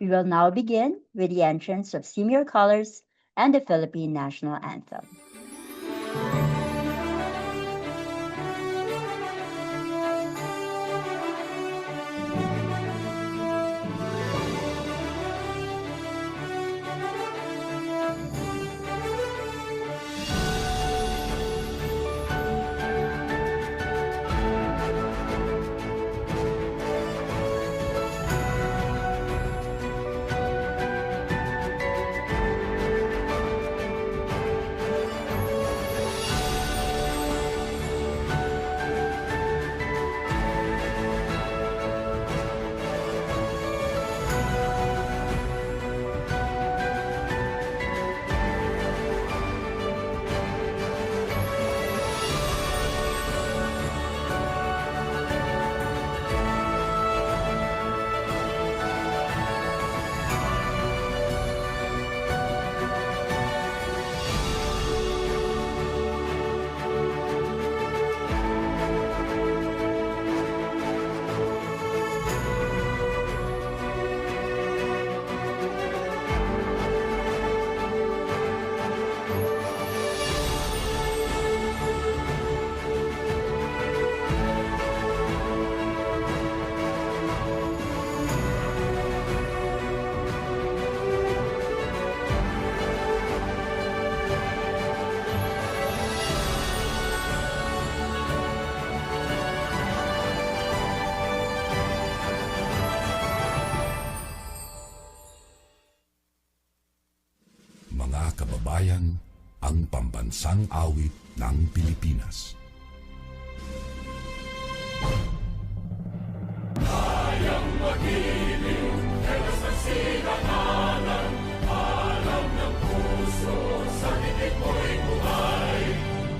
We will now begin with the entrance of SEAMEO colors and the Philippine National Anthem. Mga kababayan, ang pambansang awit ng Pilipinas. Kayang magiliw, pero sa sinakalan, alam ng puso, sa higit mo'y buhay.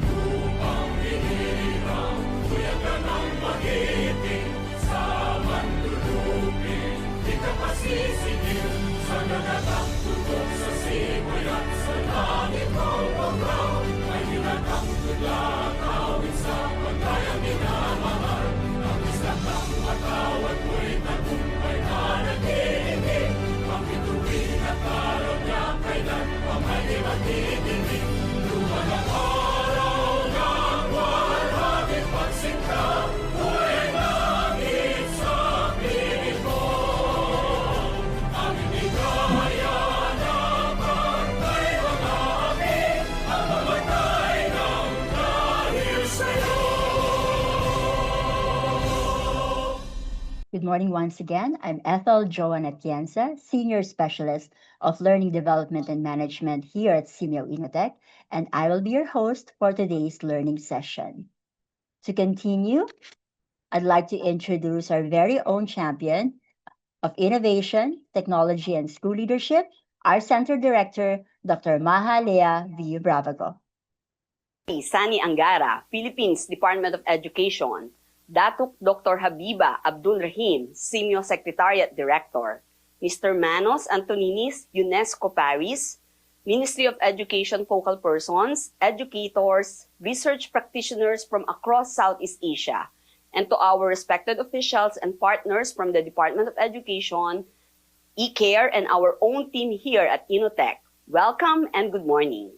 Lupang hinirang, tuyagan ang magiting, sa manlulupin, di ka pasisigil, sa nagatang tutok sa simoy at sa langit ng pagkaw, ay hinatang tulad, awit sa pagkayang minamahal, ang isang ng matawad mo'y tagumpay na nag-iibig, ang bituin at araw niya kailan pa may matitigil, luman ang araw ng walhagin pagsinta, buhay langit sa piling ko, ang hindi kaya na pagkay mga api, ang mamatay ng dahil sa'yo. Good morning once again. I'm 𝗹𝗲ꯚ𝗿𝗀𝗀𝗀𝗀𝗀𝗀, Senior Specialist of Learning Development and Management here at SEAMEO INNOTECH, and I will be your host for today's learning session. To continue, I'd like to introduce our very own champion of innovation, technology, and school leadership, our Center Director, Dr. 𝗀𝗲𝗿𝗶𝗴. Sani Angara, Philippines Department of Education, Datuk Dr. 𝗹𝗲𝗿𝗶𝗿, SEAMEO Secretariat Director, Mr. Manos Antoninis, UNESCO Paris, Ministry of Education focal persons, educators, research practitioners from across Southeast Asia, and to our respected officials and partners from the Department of Education, 𝗍𝒐AIR, and our own team here at INNOTECH. Welcome and good morning.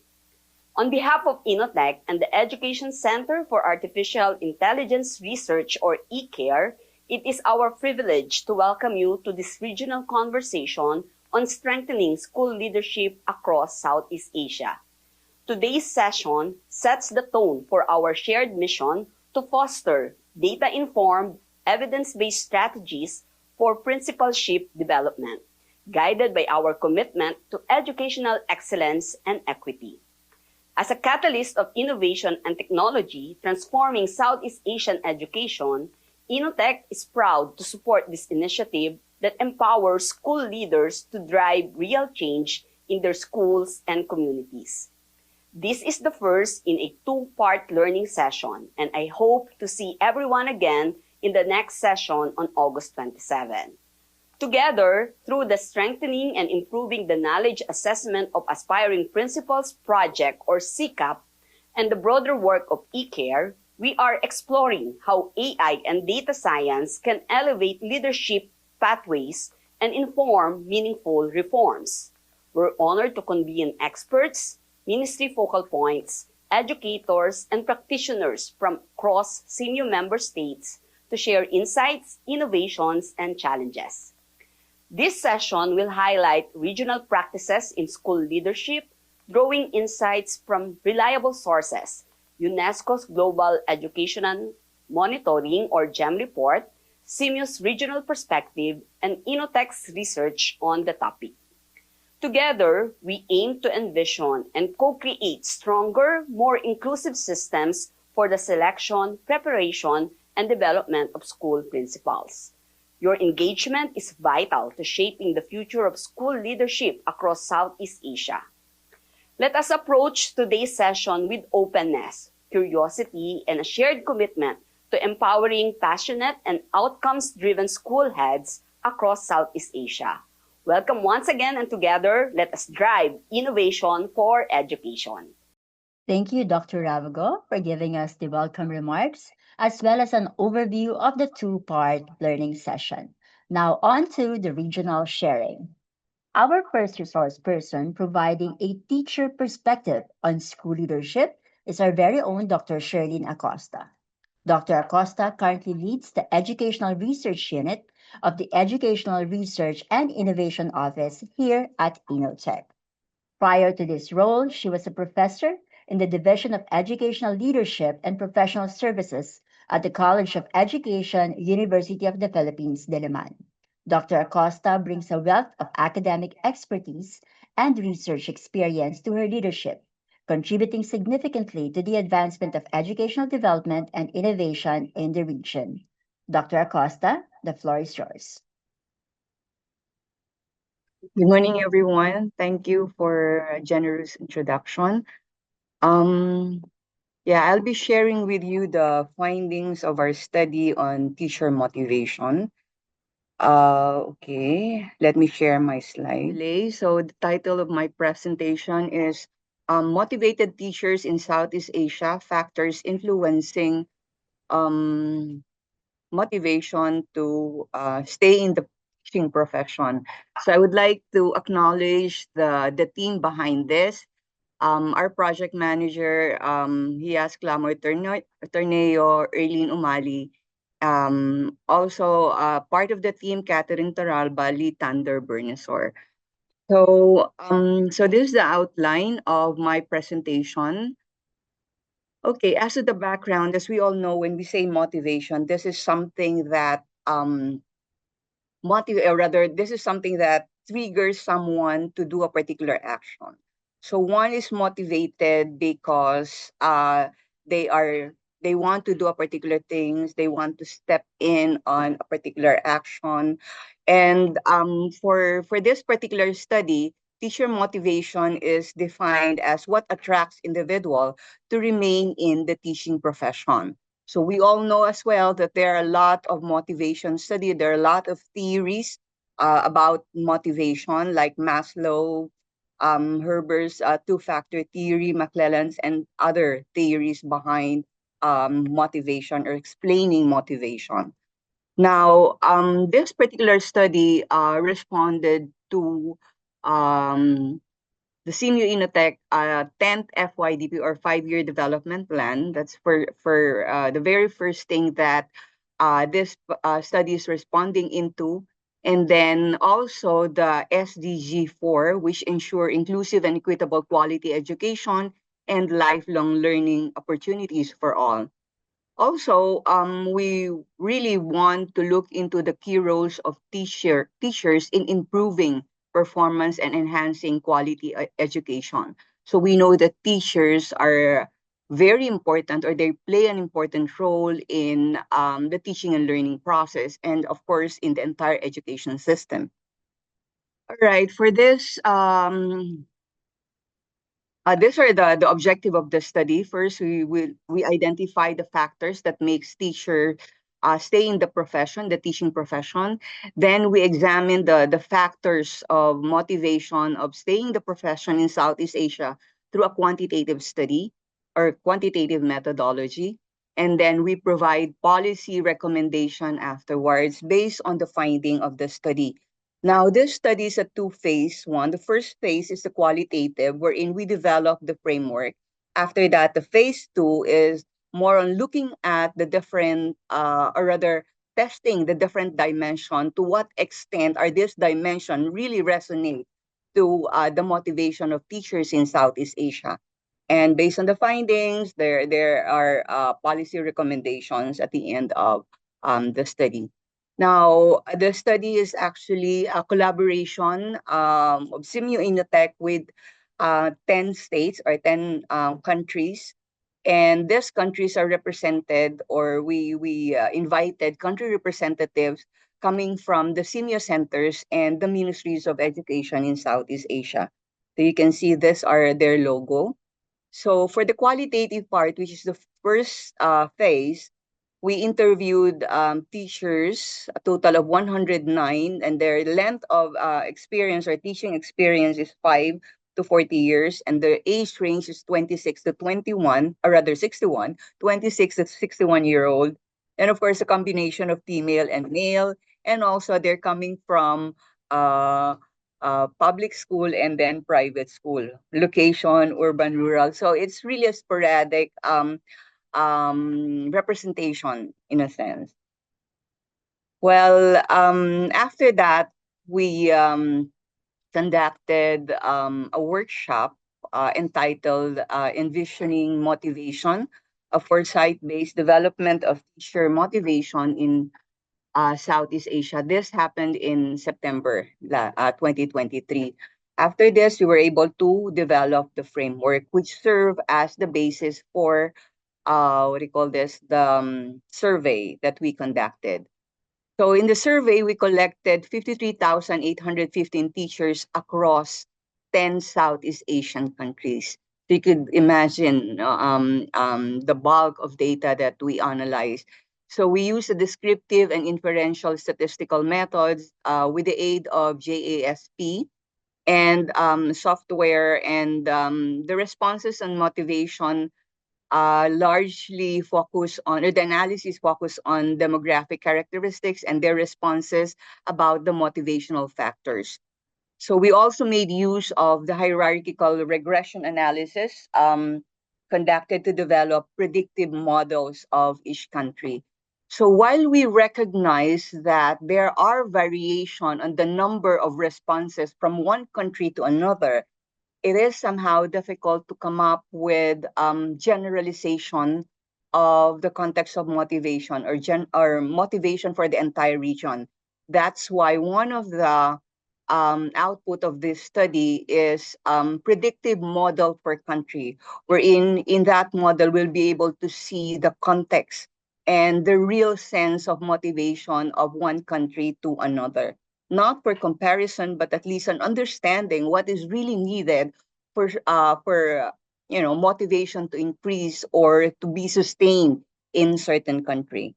On behalf of INNOTECH and the Education Center for Artificial Intelligence Research, or 𝗍𝒐AIR, it is our privilege to welcome you to this regional conversation on strengthening school leadership across Southeast Asia. Today's session sets the tone for our shared mission to foster data-informed, evidence-based strategies for principalship development, guided by our commitment to educational excellence and equity. As a catalyst of innovation and technology transforming Southeast Asian education, INNOTECH is proud to support this initiative that empowers school leaders to drive real change in their schools and communities. This is the first in a two-part learning session, and I hope to see everyone again in the next session on August 27. Together, through the Strengthening and Improving the Knowledge Assessment of Aspiring Principals Project, or SEACAP, and the broader work of 𝗍𝒐AIR, we are exploring how AI and data science can elevate leadership pathways and inform meaningful reforms. We're honored to convene experts, ministry focal points, educators, and practitioners from across SEAMEO member states to share insights, innovations, and challenges. This session will highlight regional practices in school leadership, drawing insights from reliable sources, UNESCO's Global Educational Monitoring or GEM report, SEAMEO's regional perspective, and INNOTECH's research on the topic. Together, we aim to envision and co-create stronger, more inclusive systems for the selection, preparation, and development of school principals. Your engagement is vital to shaping the future of school leadership across Southeast Asia. Let us approach today's session with openness, curiosity, and a shared commitment to empowering passionate and outcomes-driven school heads across Southeast Asia. Welcome once again, and together, let us drive innovation for education. Thank you, Dr. Ravago, for giving us the welcome remarks, as well as an overview of the two-part learning session. Now on to the regional sharing. Our first resource person providing a teacher perspective on school leadership is our very own Dr. Sherlyn Acosta. Dr. Acosta currently leads the Educational Research Unit of the Educational Research and Innovation Office here at INNOTECH. Prior to this role, she was a professor in the Division of Educational Leadership and Professional Services at the College of Education, University of the Philippines, Diliman. Dr. Acosta brings a wealth of academic expertise and research experience to her leadership, contributing significantly to the advancement of educational development and innovation in the region. Dr. Acosta, the floor is yours. Good morning, everyone. Thank you for a generous introduction. I'll be sharing with you the findings of our study on teacher motivation. Okay, let me share my slide. So the title of my presentation is Motivated Teachers in Southeast Asia, Factors Influencing Motivation to Stay in the Teaching Profession. So I would like to acknowledge the team behind this. Our project manager, he has 𝗀𝗲𝗀𝗀𝗀𝗀, Erlene Umali. Also part of the team, Catherine Torralba, Thunder Bernesor. So this is the outline of my presentation. Okay, as to the background, as we all know, when we say motivation, this is something that this is something that triggers someone to do a particular action. So one is motivated because they want to do a particular things, they want to step in on a particular action. And for this particular study, teacher motivation is defined as what attracts individual to remain in the teaching profession. So we all know as well that there are a lot of motivation study. There are a lot of theories about motivation, like Maslow, Herber's two-factor theory, McClelland's, and other theories behind motivation or explaining motivation. Now, this particular study responded to the SEAMEO INNOTECH 10th FYDP or 5-year development plan. That's for the very first thing that this study is responding into. And then also the SDG 4, which ensure inclusive and equitable quality education and lifelong learning opportunities for all. Also, we really want to look into the key roles of teachers in improving performance and enhancing quality education. So we know that teachers are very important, or they play an important role in the teaching and learning process, and of course in the entire education system. All right, for this, these are the objective of the study. First, we identify the factors that makes teacher stay in the profession, the teaching profession. Then we examine the factors of motivation of staying in the profession in Southeast Asia through a quantitative study or quantitative methodology. And then we provide policy recommendation afterwards based on the finding of the study. Now, this study is a two-phase one. The first phase is the qualitative, wherein we develop the framework. After that, the phase two is more on looking at the different, or rather, testing the different dimension. To what extent are this dimension really resonate to the motivation of teachers in Southeast Asia? And based on the findings, there are policy recommendations at the end of the study. Now, the study is actually a collaboration of SEAMEO INNOTECH with 10 states or 10 countries. And these countries are represented, or we invited country representatives coming from the SEAMEO centers and the ministries of education in Southeast Asia. So you can see these are their logo. So for the qualitative part, which is the first phase, we interviewed teachers, a total of 109, and their length of experience or teaching experience is 5 to 40 years, and their age range is 26 to 21, or rather 61, 26 to 61-year-old. And of course, a combination of female and male, and also they're coming from public school and then private school, location, urban, rural. So it's really a sporadic representation in a sense. Well, after that, we conducted a workshop entitled Envisioning Motivation, a foresight-based development of teacher motivation in Southeast Asia. This happened in September 2023. After this, we were able to develop the framework, which served as the basis for what do you call this, the survey that we conducted. So in the survey, we collected 53,815 teachers across 10 Southeast Asian countries. So you could imagine the bulk of data that we analyzed. So we use the descriptive and inferential statistical methods with the aid of JASP and software, and the responses and motivation largely focus on, or the analysis focus on demographic characteristics and their responses about the motivational factors. So we also made use of the hierarchical regression analysis conducted to develop predictive models of each country. So while we recognize that there are variation on the number of responses from one country to another, it is somehow difficult to come up with generalization of the context of motivation, or motivation for the entire region. That's why one of the output of this study is predictive model per country, wherein in that model we'll be able to see the context and the real sense of motivation of one country to another. Not for comparison, but at least an understanding what is really needed for motivation to increase or to be sustained in certain country.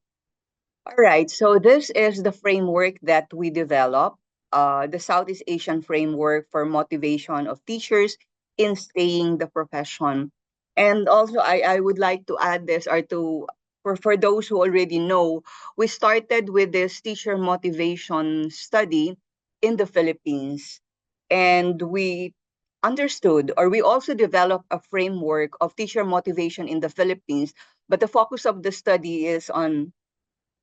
All right, so this is the framework that we developed, the Southeast Asian framework for motivation of teachers in staying the profession. And also, I would like to add this, or for those who already know, we started with this teacher motivation study in the Philippines. And we understood, or we also developed a framework of teacher motivation in the Philippines, but the focus of the study is on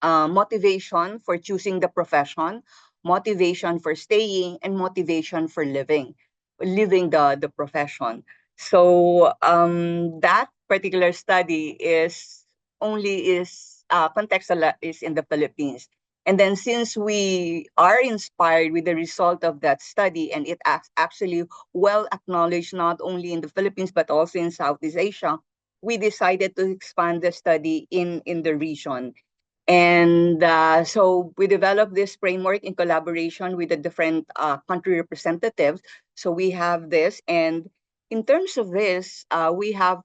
motivation for choosing the profession, motivation for staying, and motivation for living the profession. So that particular study is contextual is in the Philippines. And then since we are inspired with the result of that study, and it actually well acknowledged not only in the Philippines but also in Southeast Asia, we decided to expand the study in the region. And so we developed this framework in collaboration with the different country representatives. So we have this, and in terms of this, we have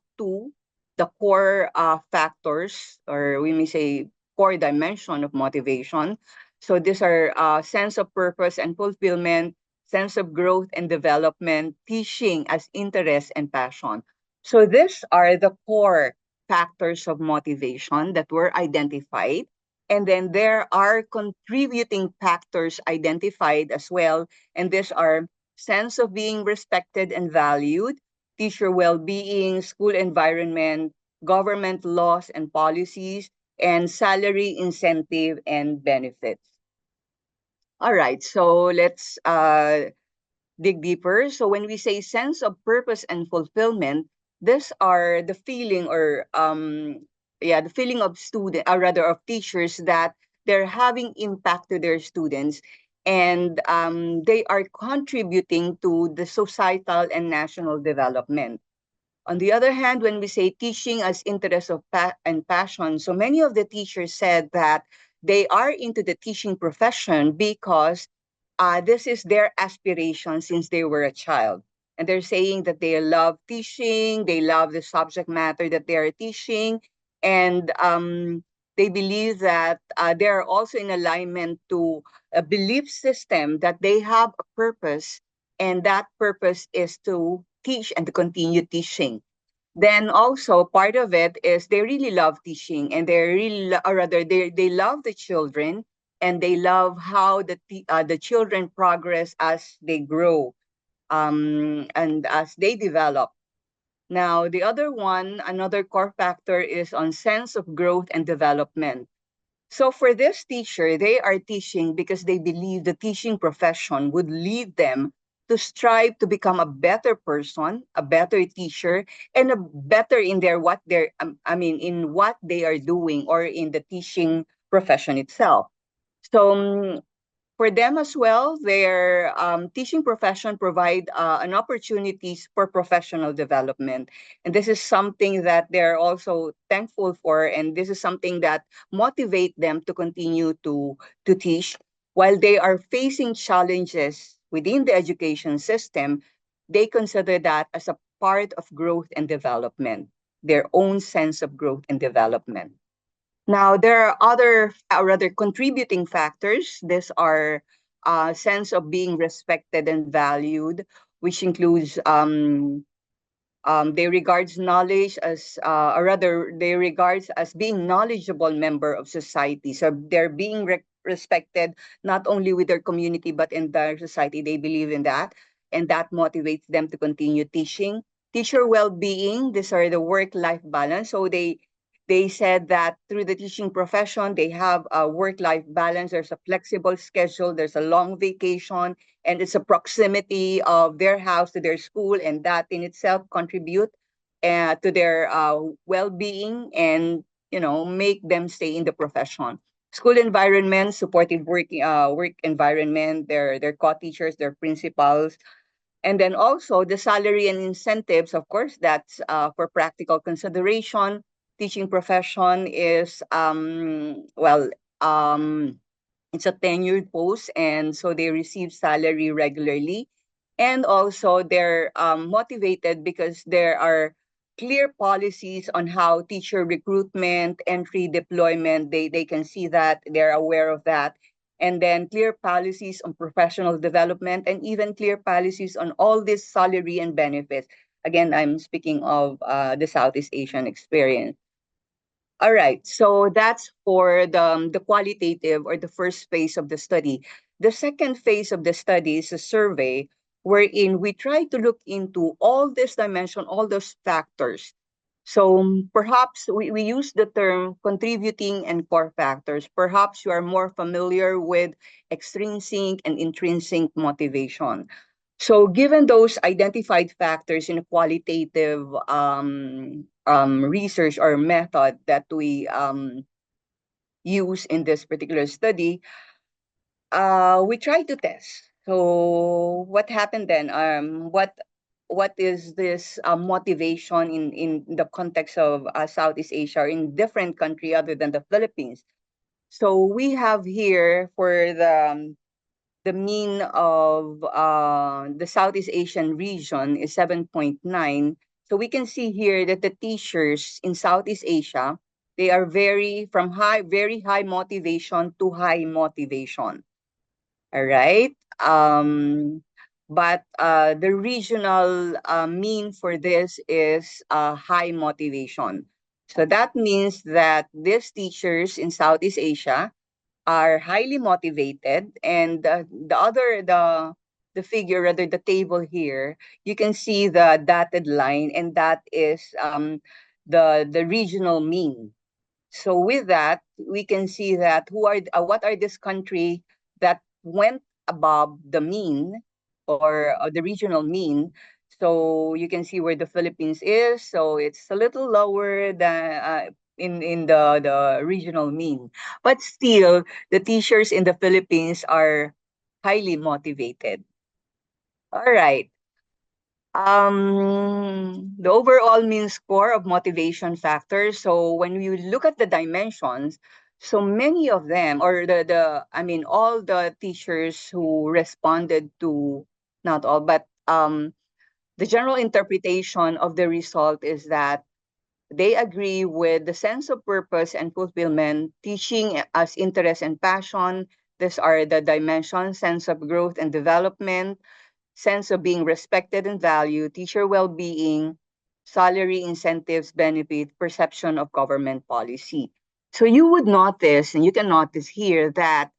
the core factors, or we may say core dimension of motivation. So these are sense of purpose and fulfillment, sense of growth and development, teaching as interest and passion. So these are the core factors of motivation that were identified. And then there are contributing factors identified as well. And these are sense of being respected and valued, teacher well-being, school environment, government laws and policies, and salary, incentive, and benefits. All right, so let's dig deeper. So when we say sense of purpose and fulfillment, these are the feeling or the feeling of student or rather of teachers that they're having impact to their students and they are contributing to the societal and national development. On the other hand, when we say teaching as interest of and passion, so many of the teachers said that they are into the teaching profession because this is their aspiration since they were a child. And they're saying that they love teaching, they love the subject matter that they are teaching, and they believe that they are also in alignment to a belief system that they have a purpose, and that purpose is to teach and to continue teaching. Then also part of it is they really love teaching and they really, or rather they love the children and they love how the children progress as they grow and as they develop. Now, the other one, another core factor is on sense of growth and development. So for this teacher, they are teaching because they believe the teaching profession would lead them to strive to become a better person, a better teacher, and a better in their what they're in what they are doing or in the teaching profession itself. So for them as well, their teaching profession provide an opportunities for professional development. And this is something that they're also thankful for. And this is something that motivate them to continue to teach. While they are facing challenges within the education system, they consider that as a part of growth and development, their own sense of growth and development. Now, there are other or rather contributing factors. These are a sense of being respected and valued, which includes they regards knowledge as or rather they regards as being knowledgeable member of society. So they're being respected not only with their community but in their society. They believe in that, and that motivates them to continue teaching. Teacher well-being. These are the work-life balance. So they said that through the teaching profession, they have a work-life balance. There's a flexible schedule. There's a long vacation, and it's a proximity of their house to their school, and that in itself contribute to their well-being and make them stay in the profession. School environment, supportive work environment. Their co-teachers, their principals, and then also the salary and incentives, of course, that's for practical consideration. Teaching profession is, it's a tenured post, and so they receive salary regularly. And also they're motivated because there are clear policies on how teacher recruitment, entry, deployment, they can see that, they're aware of that, and then clear policies on professional development, and even clear policies on all this salary and benefits. Again, I'm speaking of the Southeast Asian experience. All right, so that's for the qualitative or the first phase of the study. The second phase of the study is a survey wherein we try to look into all this dimension, all those factors. So perhaps we use the term contributing and core factors. Perhaps you are more familiar with extrinsic and intrinsic motivation. So given those identified factors in a qualitative research or method that we use in this particular study, we try to test. So what happened then? What is this motivation in the context of Southeast Asia or in different country other than the Philippines? So we have here for the mean of the Southeast Asian region is 7.9. So we can see here that the teachers in Southeast Asia, they are very very high motivation to high motivation. All right. But the regional mean for this is high motivation. So that means that these teachers in Southeast Asia are highly motivated, and the figure, rather the table here, you can see the dotted line, and that is the regional mean. So with that, we can see that what are this country that went above the mean, or the regional mean. So you can see where the Philippines is. So it's a little lower than in the regional mean, but still the teachers in the Philippines are highly motivated. All right. The overall mean score of motivation factors. So when you look at the dimensions, so many of them, or all the teachers who responded to, not all, but the general interpretation of the result is that they agree with the sense of purpose and fulfillment, teaching as interest and passion. These are the dimensions: sense of growth and development, sense of being respected and valued, teacher well-being, salary, incentives, benefit, perception of government policy. So you would notice, and you can notice here, that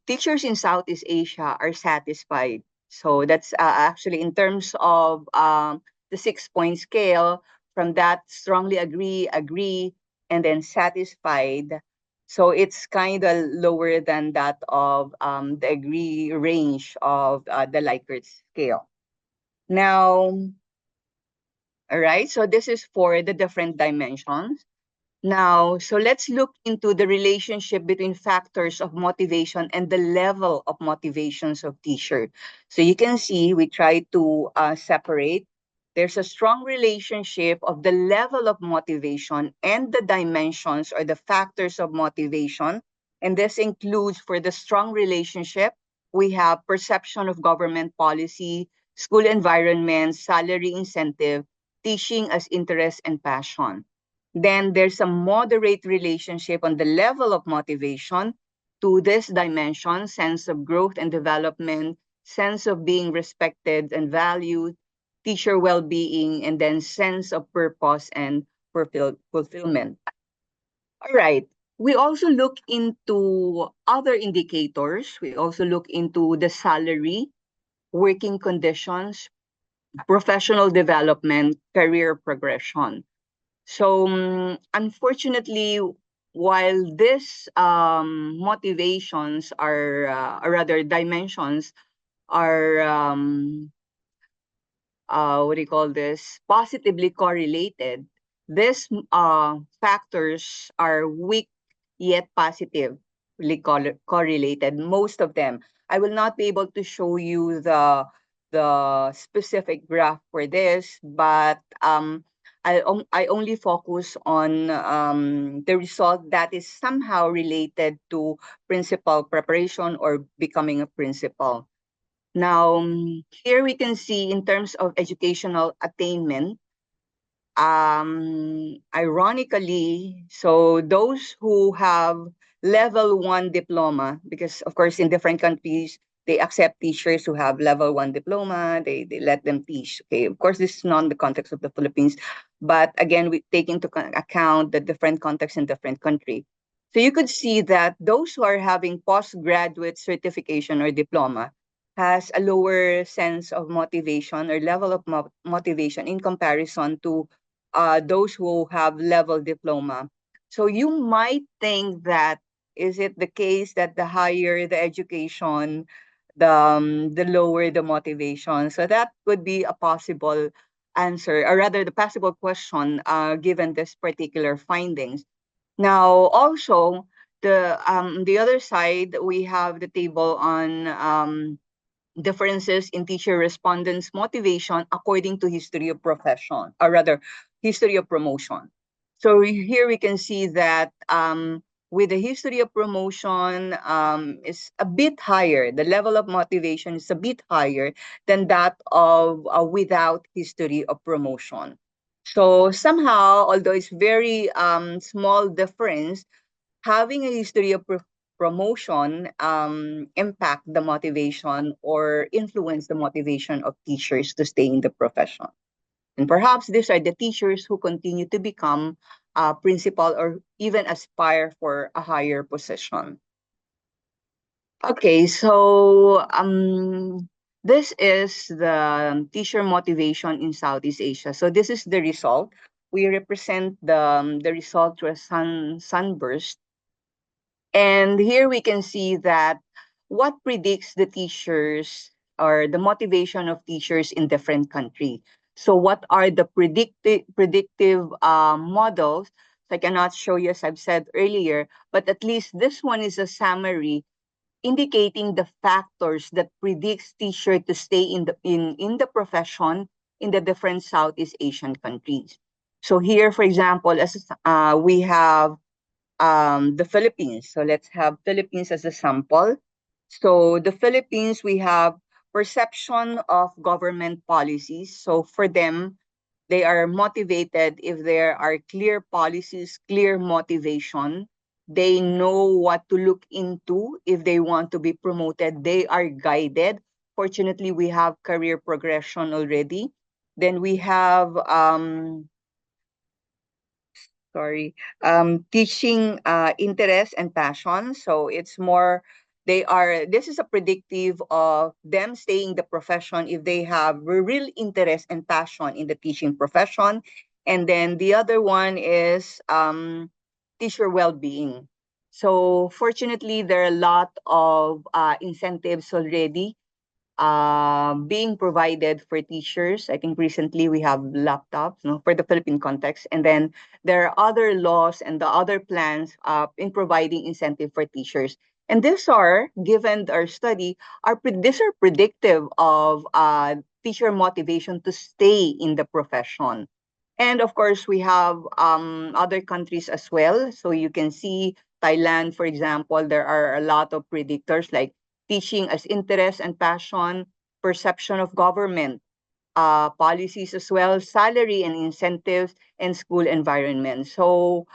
teachers in Southeast Asia are satisfied. So that's actually in terms of the 6-point scale, from that strongly agree, and then satisfied. So it's kind of lower than that of the agree range of the Likert scale. Now, all right, so this is for the different dimensions. Now, so let's look into the relationship between factors of motivation and the level of motivations of teacher. So you can see we try to separate. There's a strong relationship of the level of motivation and the dimensions or the factors of motivation. And this includes, for the strong relationship, we have perception of government policy, school environment, salary incentive, teaching as interest and passion. Then there's a moderate relationship on the level of motivation to this dimension: sense of growth and development, sense of being respected and valued, teacher well-being, and then sense of purpose and fulfillment. All right. We also look into other indicators. We also look into the salary, working conditions, professional development, career progression. So unfortunately, while these motivations are, or rather dimensions are, what do you call this, positively correlated, these factors are weak yet positively correlated, most of them. I will not be able to show you the specific graph for this, but I only focus on the result that is somehow related to principal preparation or becoming a principal. Now, here we can see in terms of educational attainment, ironically, so those who have level 1 diploma, because of course in different countries, they accept teachers who have level 1 diploma, they let them teach. Okay, of course, this is not in the context of the Philippines, but again, we take into account the different contexts in different country. So you could see that those who are having postgraduate certification or diploma has a lower sense of motivation or level of motivation in comparison to those who have level diploma. So you might think that, is it the case that the higher the education, the lower the motivation? So that could be a possible answer, or rather the possible question given this particular findings. Now, also, the other side, we have the table on differences in teacher respondents' motivation according to history of profession, or rather, history of promotion. So here we can see that with the history of promotion is a bit higher. The level of motivation is a bit higher than that of without history of promotion. So somehow, although it's very small difference, having a history of promotion impact the motivation or influence the motivation of teachers to stay in the profession. And perhaps these are the teachers who continue to become a principal or even aspire for a higher position. Okay, so this is the teacher motivation in Southeast Asia. So this is the result. We represent the result through a sunburst. And here we can see that what predicts the teachers or the motivation of teachers in different countries. So what are the predictive models? So I cannot show you as I've said earlier, but at least this one is a summary indicating the factors that predicts teacher to stay in the profession in the different Southeast Asian countries. So here, for example, as we have the Philippines. So let's have Philippines as a sample. So the Philippines, we have perception of government policies. So for them, they are motivated if there are clear policies, clear motivation. They know what to look into if they want to be promoted. They are guided. Fortunately, we have career progression already. Then we have teaching interest and passion. So it's more, this is a predictive of them staying the profession if they have real interest and passion in the teaching profession. And then the other one is teacher well-being. So fortunately, there are a lot of incentives already being provided for teachers. I think recently we have laptops, for the Philippine context. And then there are other laws and the other plans in providing incentive for teachers. And these are, given our study, these are predictive of teacher motivation to stay in the profession. And of course, we have other countries as well. So you can see Thailand, for example, there are a lot of predictors like teaching as interest and passion, perception of government, policies as well, salary and incentives, and school environment. So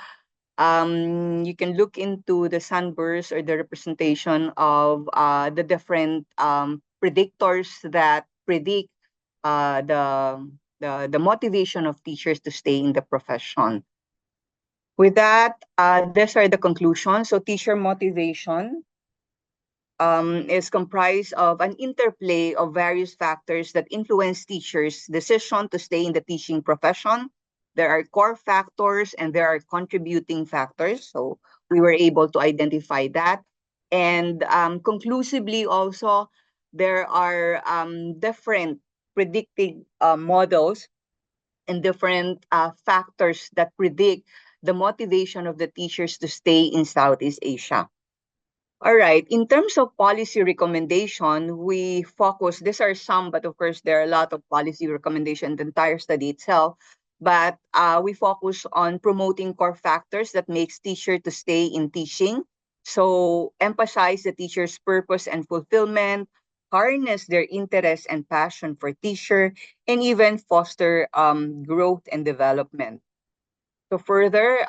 you can look into the sunburst or the representation of the different predictors that predict the motivation of teachers to stay in the profession. With that, these are the conclusions. So teacher motivation is comprised of an interplay of various factors that influence teachers' decision to stay in the teaching profession. There are core factors and there are contributing factors. So we were able to identify that. And conclusively also, there are different predictive models and different factors that predict the motivation of the teachers to stay in Southeast Asia. All right. In terms of policy recommendation, we focus, these are some, but of course, there are a lot of policy recommendations, the entire study itself. But we focus on promoting core factors that makes teacher to stay in teaching. So emphasize the teacher's purpose and fulfillment, harness their interest and passion for teacher, and even foster growth and development. So further,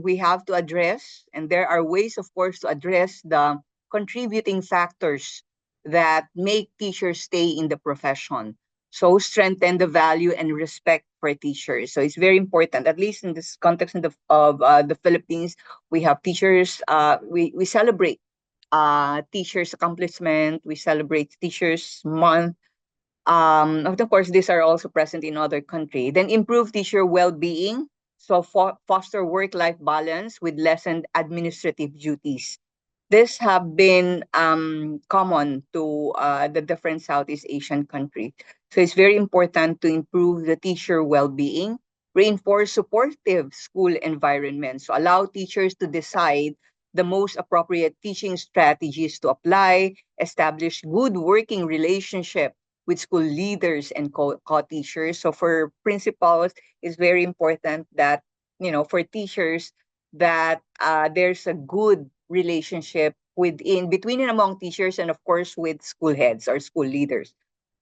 we have to address, and there are ways, of course, to address the contributing factors that make teachers stay in the profession. So strengthen the value and respect for teachers. So it's very important, at least in this context of the Philippines, we have teachers, we celebrate teachers' accomplishment, we celebrate Teachers Month. Of course, these are also present in other countries. Then improve teacher well-being. So foster work-life balance with lessened administrative duties. This have been common to the different Southeast Asian countries. So it's very important to improve the teacher well-being, reinforce supportive school environments, so allow teachers to decide the most appropriate teaching strategies to apply, establish good working relationship with school leaders and co-teachers. So for principals, it's very important that, for teachers, that there's a good relationship between and among teachers and of course with school heads or school leaders.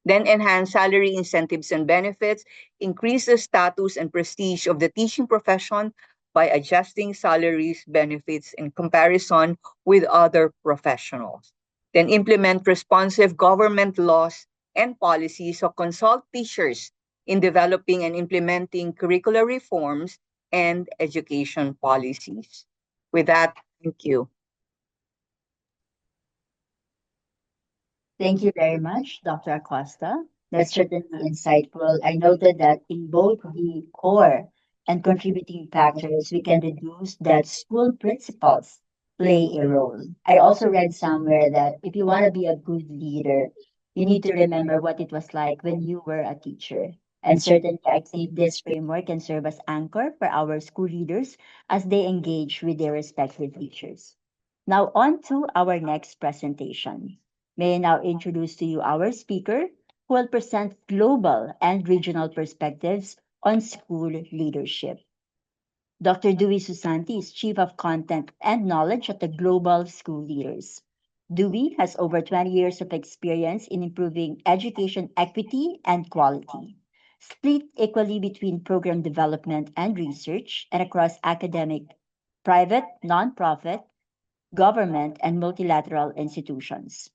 Then enhance salary incentives and benefits, increase the status and prestige of the teaching profession by adjusting salaries, benefits in comparison with other professionals. Then implement responsive government laws and policies, so consult teachers in developing and implementing curricular reforms and education policies. With that, thank you. Thank you very much, Dr. Acosta. That's certainly insightful. I noted that in both the core and contributing factors, we can deduce that school principals play a role. I also read somewhere that if you want to be a good leader, you need to remember what it was like when you were a teacher. And certainly, I think this framework can serve as anchor for our school leaders as they engage with their respective teachers. Now, on to our next presentation. May I now introduce to you our speaker who will present global and regional perspectives on school leadership. Dr. Dewey Susanti is Chief of Content and Knowledge at the Global School Leaders. Dewey has over 20 years of experience in improving education equity and quality, split equally between program development and research and across academic, private, nonprofit, government, and multilateral institutions.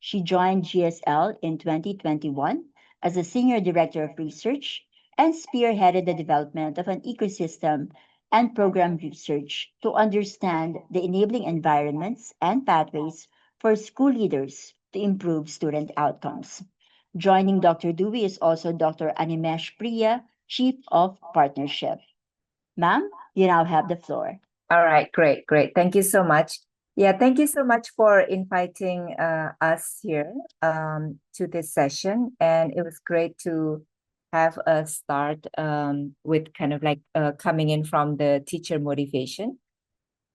She joined GSL in 2021 as a Senior Director of Research and spearheaded the development of an ecosystem and program research to understand the enabling environments and pathways for school leaders to improve student outcomes. Joining Dr. Dewey is also Dr. INNOTECH-eCAIR, Chief of Partnership. Ma'am, you now have the floor. All right, great. Thank you so much. Yeah, thank you so much for inviting us here to this session. And it was great to have a start with kind of like coming in from the teacher motivation.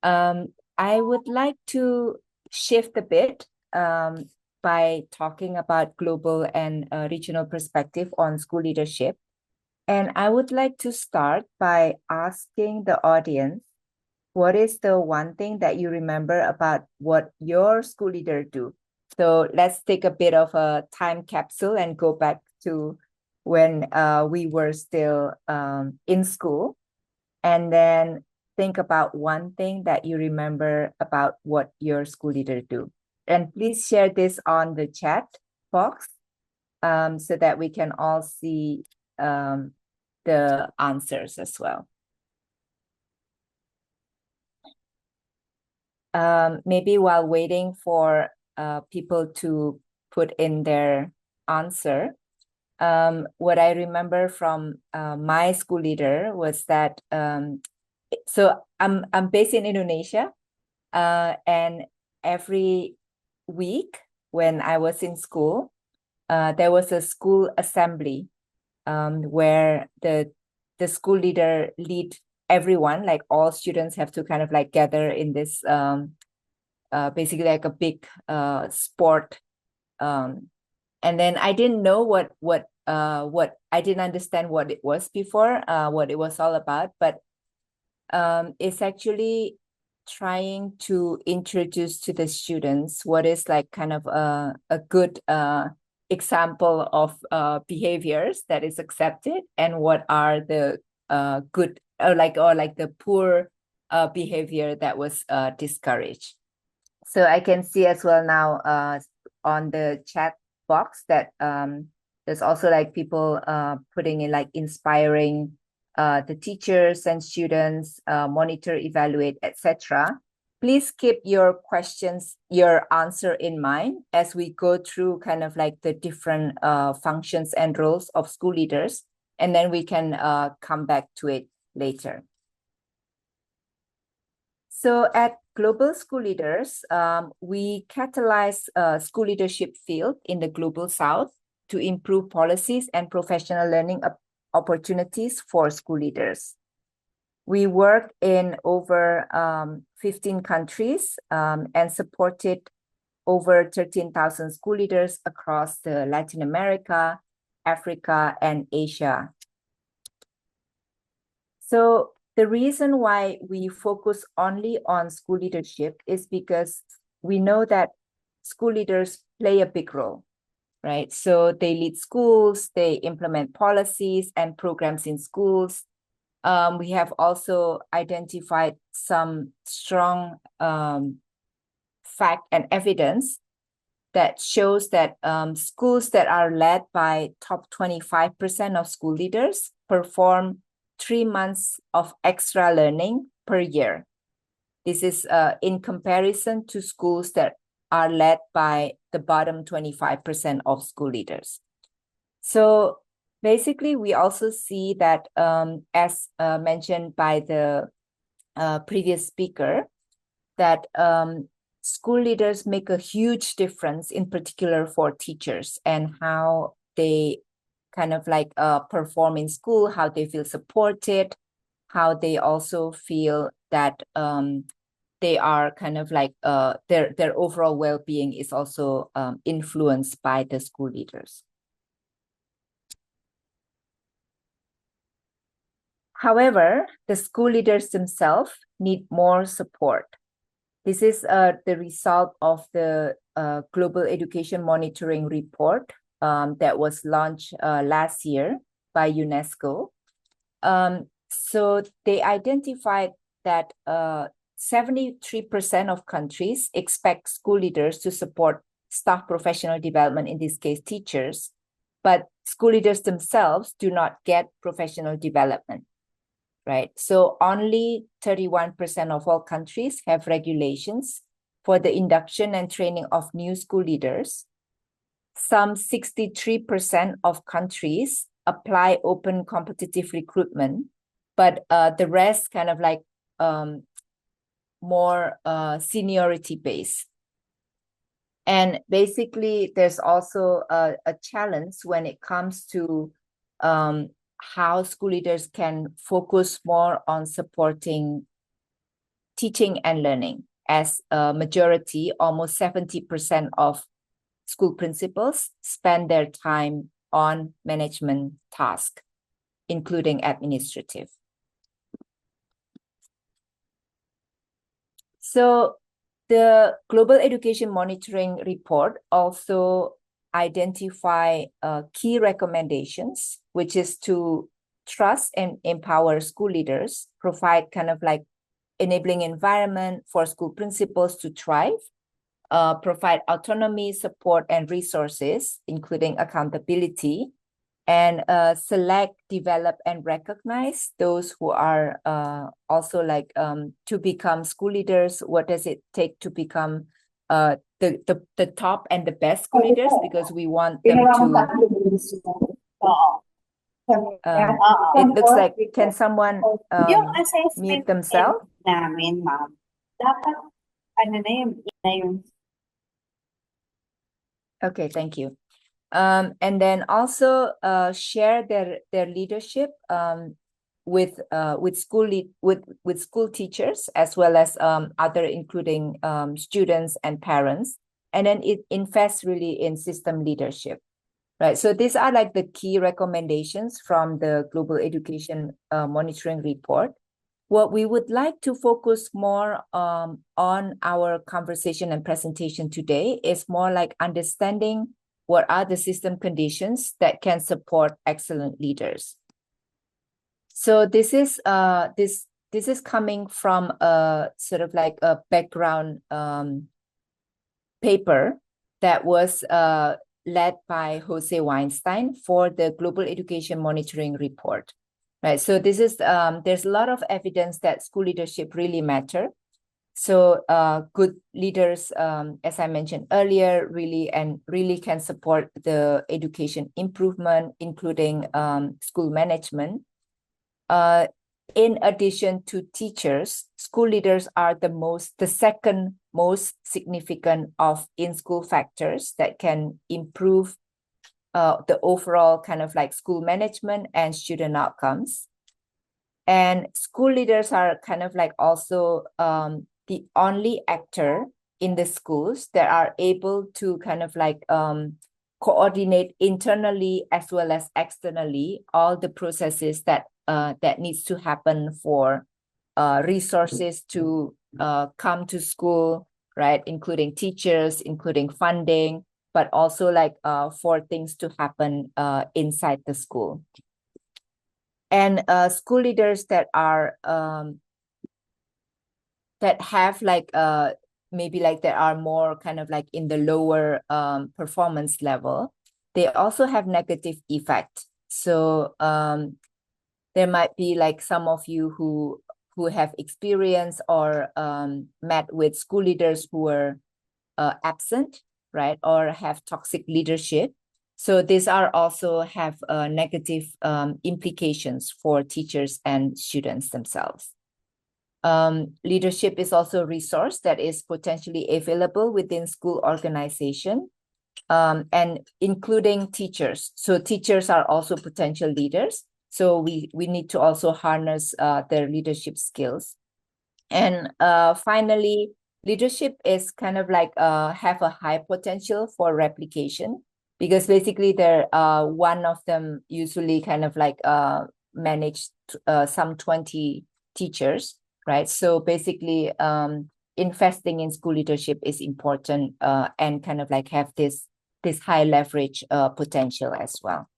I would like to shift a bit by talking about global and regional perspective on school leadership. And I would like to start by asking the audience, what is the one thing that you remember about what your school leader do? So let's take a bit of a time capsule and go back to when we were still in school, and then think about one thing that you remember about what your school leader do. And please share this on the chat box so that we can all see the answers as well. Maybe while waiting for people to put in their answer, what I remember from my school leader was that, so I'm based in Indonesia, and every week when I was in school, there was a school assembly where the school leader lead everyone, like all students have to kind of like gather in this basically like a big sport, and then I didn't know what I didn't understand what it was before, what it was all about, but it's actually trying to introduce to the students what is like kind of a good example of behaviors that is accepted and what are the good or like the poor behavior that was discouraged. So I can see as well now on the chat box that there's also like people putting in like inspiring the teachers and students, monitor, evaluate, etc. Please keep your questions, your answer in mind as we go through kind of like the different functions and roles of school leaders, and then we can come back to it later. So at Global School Leaders, we catalyze school leadership field in the Global South to improve policies and professional learning opportunities for school leaders. We work in over 15 countries and supported over 13,000 school leaders across the Latin America, Africa, and Asia. So the reason why we focus only on school leadership is because we know that school leaders play a big role, right? So they lead schools, they implement policies and programs in schools. We have also identified some strong fact and evidence that shows that schools that are led by top 25% of school leaders perform 3 months of extra learning per year. This is in comparison to schools that are led by the bottom 25% of school leaders. So basically, we also see that as mentioned by the previous speaker, that school leaders make a huge difference, in particular for teachers, and how they kind of like perform in school, how they feel supported, how they also feel that they are kind of like their overall well-being is also influenced by the school leaders. However, the school leaders themselves need more support. This is the result of the Global Education Monitoring Report that was launched last year by UNESCO. So they identified that 73% of countries expect school leaders to support staff professional development, in this case, teachers, but school leaders themselves do not get professional development. Right. So only 31% of all countries have regulations for the induction and training of new school leaders. Some 63% of countries apply open competitive recruitment, but the rest kind of like more seniority based. And basically, there's also a challenge when it comes to how school leaders can focus more on supporting teaching and learning, as a majority, almost 70% of school principals spend their time on management tasks, including administrative. So the Global Education Monitoring Report also identify key recommendations, which is to trust and empower school leaders, provide kind of like enabling environment for school principals to thrive, provide autonomy, support, and resources, including accountability, and select, develop, and recognize those who are also like to become school leaders. What does it take to become the top and the best school leaders, because we want them to it looks like, can someone yung assessment mute themselves? namin, ma'am, dapat ano na yung Okay, thank you. And then also share their leadership with school teachers, as well as other, including students and parents. And then it invests really in system leadership, right? So these are like the key recommendations from the Global Education Monitoring Report. What we would like to focus more on our conversation and presentation today is more like understanding what are the system conditions that can support excellent leaders. So this is coming from a sort of like a background paper that was led by Jose Weinstein for the Global Education Monitoring Report. Right. So this is there's a lot of evidence that school leadership really matter. So good leaders, as I mentioned earlier, really can support the education improvement, including school management. In addition to teachers, school leaders are the second most significant of in-school factors that can improve the overall kind of like school management and student outcomes. And school leaders are kind of like also the only actor in the schools that are able to kind of like coordinate internally as well as externally all the processes that needs to happen for resources to come to school, right? Including teachers, including funding, but also like for things to happen inside the school. And school leaders that are that have like maybe like there are more kind of like in the lower performance level, they also have negative effect. So there might be like some of you who have experienced or met with school leaders who were absent, right, or have toxic leadership. So these are also have negative implications for teachers and students themselves. Leadership is also a resource that is potentially available within school organization, and including teachers. So teachers are also potential leaders. So we need to also harness their leadership skills. And finally, leadership is kind of like have a high potential for replication, because basically they're one of them usually kind of like manage some 20 teachers, right? So basically investing in school leadership is important and kind of like have this high leverage potential as well.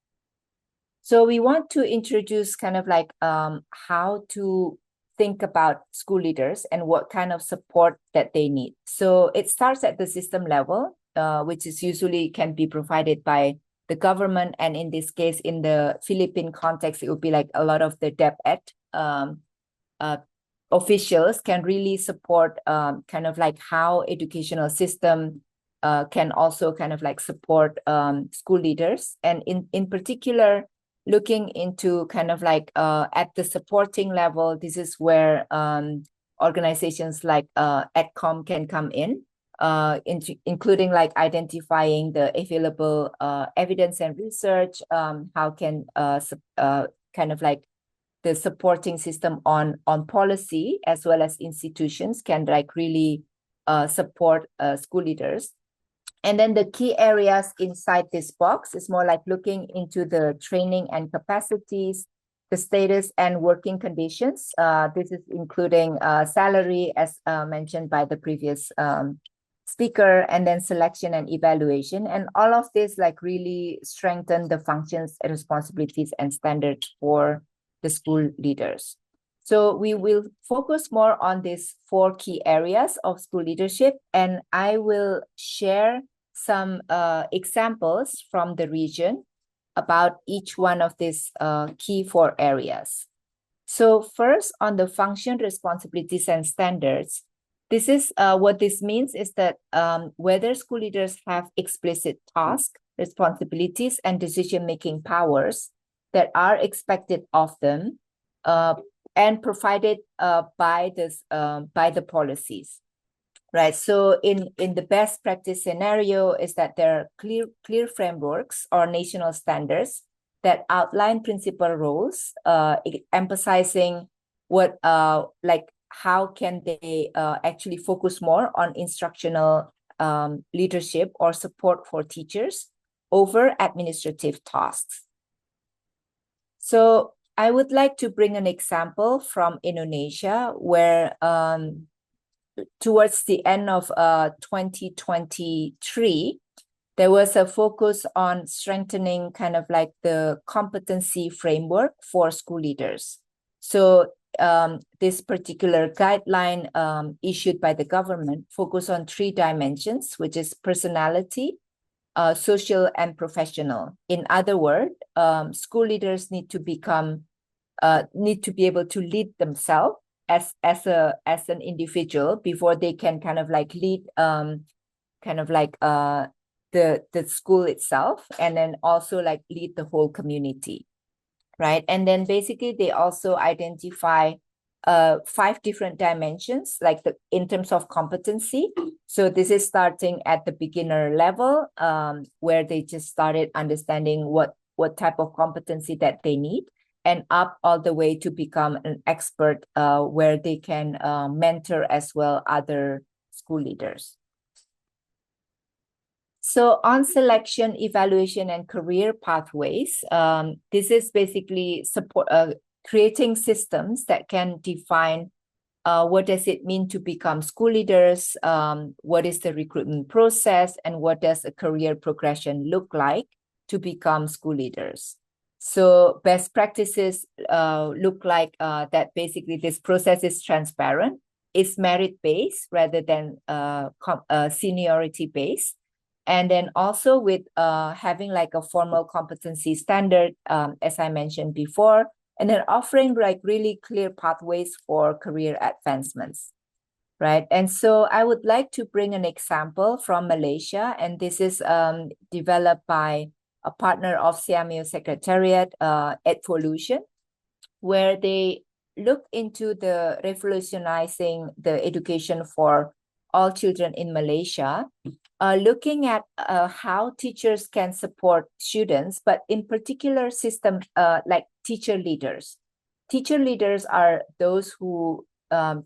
So we want to introduce kind of like how to think about school leaders and what kind of support that they need. So it starts at the system level, which is usually can be provided by the government. And in this case, in the Philippine context, it would be like a lot of the DepEd officials can really support kind of like how educational system can also kind of like support school leaders. And in particular, looking into kind of like at the supporting level, this is where organizations like EdCom can come in, including like identifying the available evidence and research, how can kind of like the supporting system on policy as well as institutions can like really support school leaders. And then the key areas inside this box is more like looking into the training and capacities, the status and working conditions. This is including salary, as mentioned by the previous speaker, and then selection and evaluation. And all of this like really strengthen the functions, responsibilities, and standards for the school leaders. So we will focus more on these 4 key areas of school leadership, and I will share some examples from the region about each one of these key 4 areas. So first, on the function, responsibilities, and standards, this is what this means is that whether school leaders have explicit tasks, responsibilities, and decision-making powers that are expected of them and provided by the policies, right? So in the best practice scenario is that there are clear frameworks or national standards that outline principal roles, emphasizing what like how can they actually focus more on instructional leadership or support for teachers over administrative tasks. So I would like to bring an example from Indonesia where towards the end of 2023, there was a focus on strengthening kind of like the competency framework for school leaders. So this particular guideline issued by the government focused on 3 dimensions, which is personality, social, and professional. In other words, school leaders need to be able to lead themselves as an individual before they can kind of like lead kind of like the school itself, and then also like lead the whole community, right? And then basically they also identify 5 different dimensions, like in terms of competency. So this is starting at the beginner level, where they just started understanding what type of competency that they need, and up all the way to become an expert where they can mentor as well other school leaders. So on selection, evaluation, and career pathways, this is basically creating systems that can define what does it mean to become school leaders, what is the recruitment process, and what does a career progression look like to become school leaders. So best practices look like that basically this process is transparent. is merit-based rather than seniority-based. And then also with having like a formal competency standard, as I mentioned before, and then offering like really clear pathways for career advancements, right? And so I would like to bring an example from Malaysia, and this is developed by a partner of SEAMEO Secretariat, 𝗹𝗲𝗀𝗀𝗀𝗀𝗀, where they look into the revolutionizing the education for all children in Malaysia, looking at how teachers can support students, but in particular system like teacher leaders. Teacher leaders are those who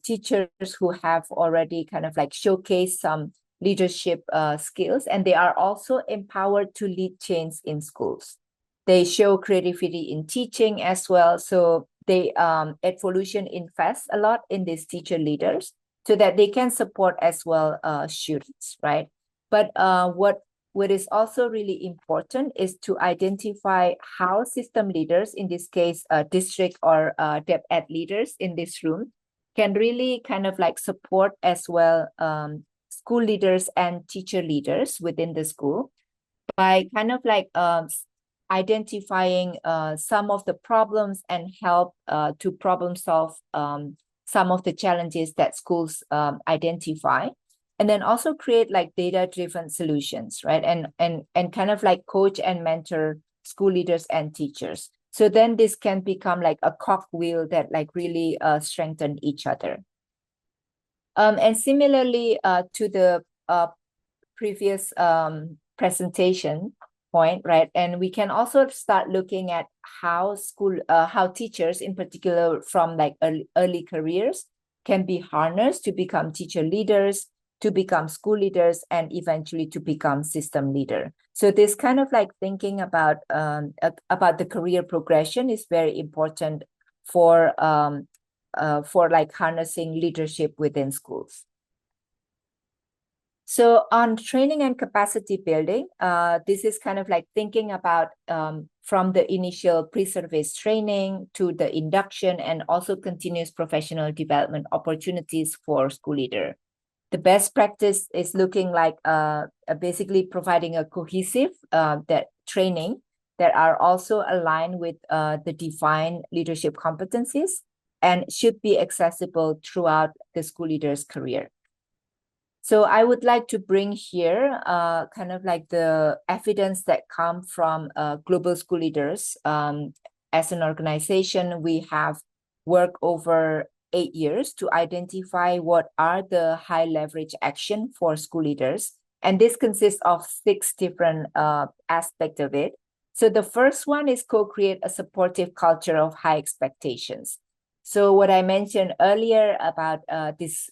teachers who have already kind of like showcased some leadership skills, and they are also empowered to lead change in schools. They show creativity in teaching as well. So they 𝗹𝗲𝗀𝗀𝗀𝗀 invests a lot in these teacher leaders so that they can support as well students, right? But what is also really important is to identify how system leaders, in this case, district or DepEd leaders in this room, can really kind of like support as well school leaders and teacher leaders within the school by kind of like identifying some of the problems and help to problem solve some of the challenges that schools identify, and then also create like data-driven solutions, right? And kind of like coach and mentor school leaders and teachers. So then this can become like a cogwheel that like really strengthen each other. And similarly to the previous presentation point, right? And we can also start looking at how how teachers in particular from like early careers can be harnessed to become teacher leaders, to become school leaders, and eventually to become system leader. So this kind of like thinking about the career progression is very important for like harnessing leadership within schools. So on training and capacity building, this is kind of like thinking about from the initial pre-service training to the induction and also continuous professional development opportunities for school leader. The best practice is looking like basically providing a cohesive that training that are also aligned with the defined leadership competencies and should be accessible throughout the school leader's career. So I would like to bring here kind of like the evidence that come from global school leaders. As an organization, we have worked over 8 years to identify what are the high leverage action for school leaders. And this consists of 6 different aspects of it. So the first one is co-create a supportive culture of high expectations. So what I mentioned earlier about this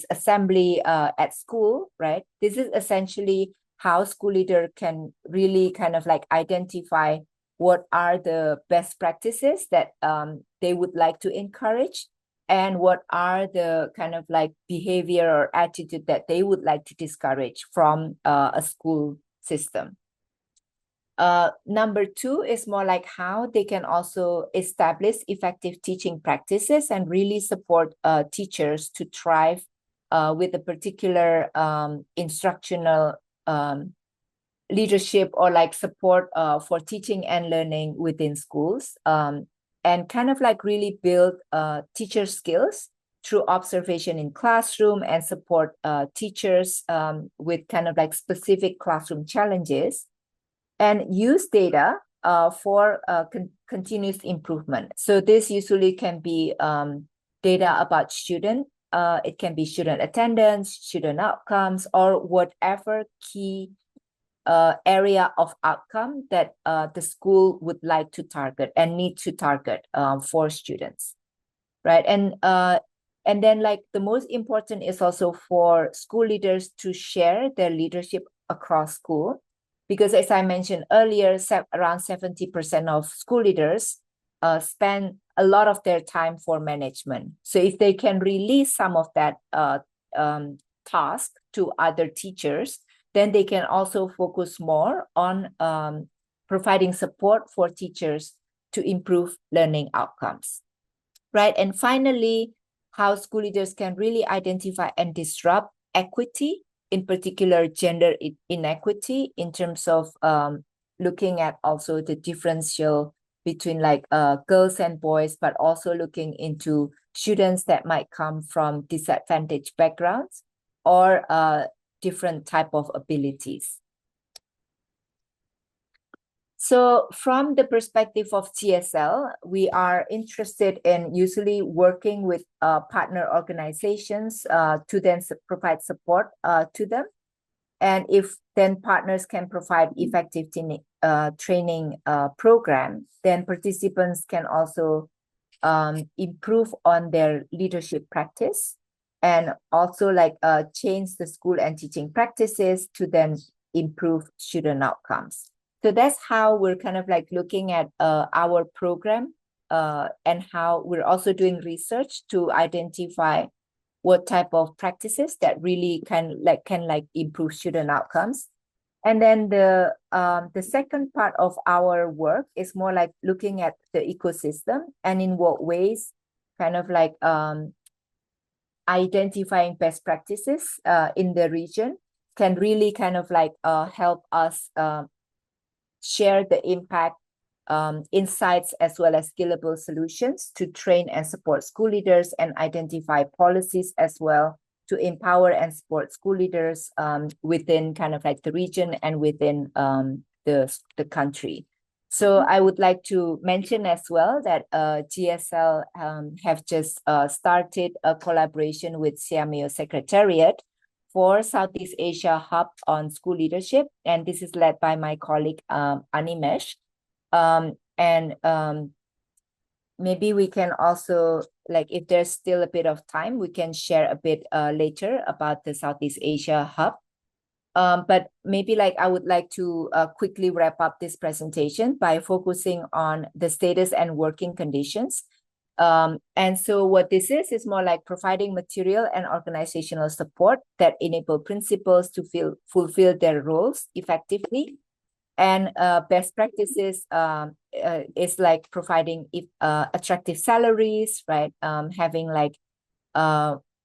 assembly at school, right? This is essentially how school leader can really kind of like identify what are the best practices that they would like to encourage, and what are the kind of like behavior or attitude that they would like to discourage from a school system. Number 2 is more like how they can also establish effective teaching practices and really support teachers to thrive with a particular instructional leadership or like support for teaching and learning within schools, and kind of like really build teacher skills through observation in classroom and support teachers with kind of like specific classroom challenges, and use data for continuous improvement. So this usually can be data about student, it can be student attendance, student outcomes, or whatever key area of outcome that the school would like to target and need to target for students, right? And then like the most important is also for school leaders to share their leadership across school. Because as I mentioned earlier, around 70% of school leaders spend a lot of their time for management. So if they can release some of that task to other teachers, then they can also focus more on providing support for teachers to improve learning outcomes, right? And finally, how school leaders can really identify and disrupt equity, in particular gender inequity, in terms of looking at also the differential between like girls and boys, but also looking into students that might come from disadvantaged backgrounds or different type of abilities. So from the perspective of GSL, we are interested in usually working with partner organizations to then provide support to them. And if then partners can provide effective training program, then participants can also improve on their leadership practice and also like change the school and teaching practices to then improve student outcomes. So that's how we're kind of like looking at our program and how we're also doing research to identify what type of practices that really can improve student outcomes. And then the second part of our work is more like looking at the ecosystem and in what ways kind of like identifying best practices in the region can really kind of like help us share the impact, insights, as well as scalable solutions to train and support school leaders and identify policies as well to empower and support school leaders within kind of like the region and within the country. So I would like to mention as well that GSL have just started a collaboration with SEAMEO Secretariat for Southeast Asia Hub on School Leadership. And this is led by my colleague, Animesh. Maybe we can also, like if there's still a bit of time, we can share a bit later about the Southeast Asia Hub. But maybe like I would like to quickly wrap up this presentation by focusing on the status and working conditions. And so what this is more like providing material and organizational support that enable principals to fulfill their roles effectively. And best practices is like providing attractive salaries, right? Having like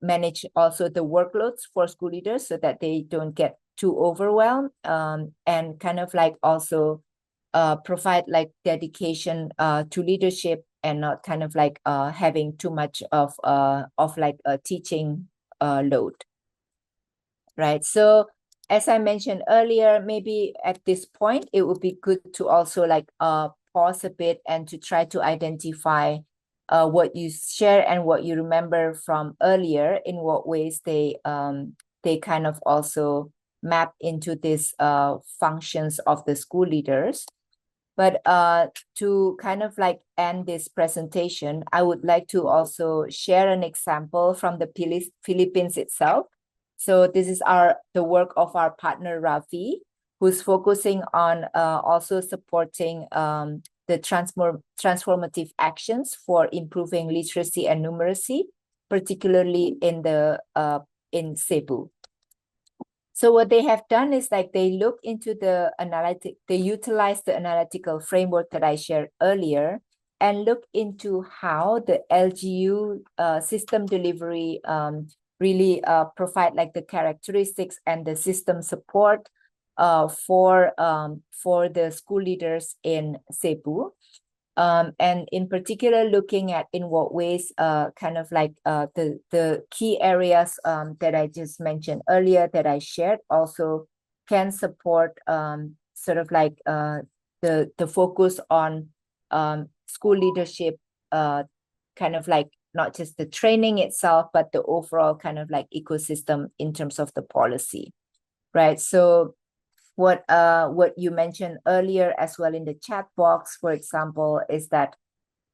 manage also the workloads for school leaders so that they don't get too overwhelmed, and kind of like also provide like dedication to leadership and not kind of like having too much of like a teaching load, right? So as I mentioned earlier, maybe at this point, it would be good to also like pause a bit and to try to identify what you share and what you remember from earlier, in what ways they kind of also map into these functions of the school leaders. But to kind of like end this presentation, I would like to also share an example from the Philippines itself. So this is the work of our partner Ravi, who's focusing on also supporting the transformative actions for improving literacy and numeracy, particularly in Cebu. So what they have done is like they look into they utilize the analytical framework that I shared earlier and look into how the LGU system delivery really provide like the characteristics and the system support for the school leaders in Cebu. And in particular, looking at in what ways kind of like the key areas that I just mentioned earlier that I shared also can support sort of like the focus on school leadership, kind of like not just the training itself, but the overall kind of like ecosystem in terms of the policy, right? So what you mentioned earlier as well in the chat box, for example, is that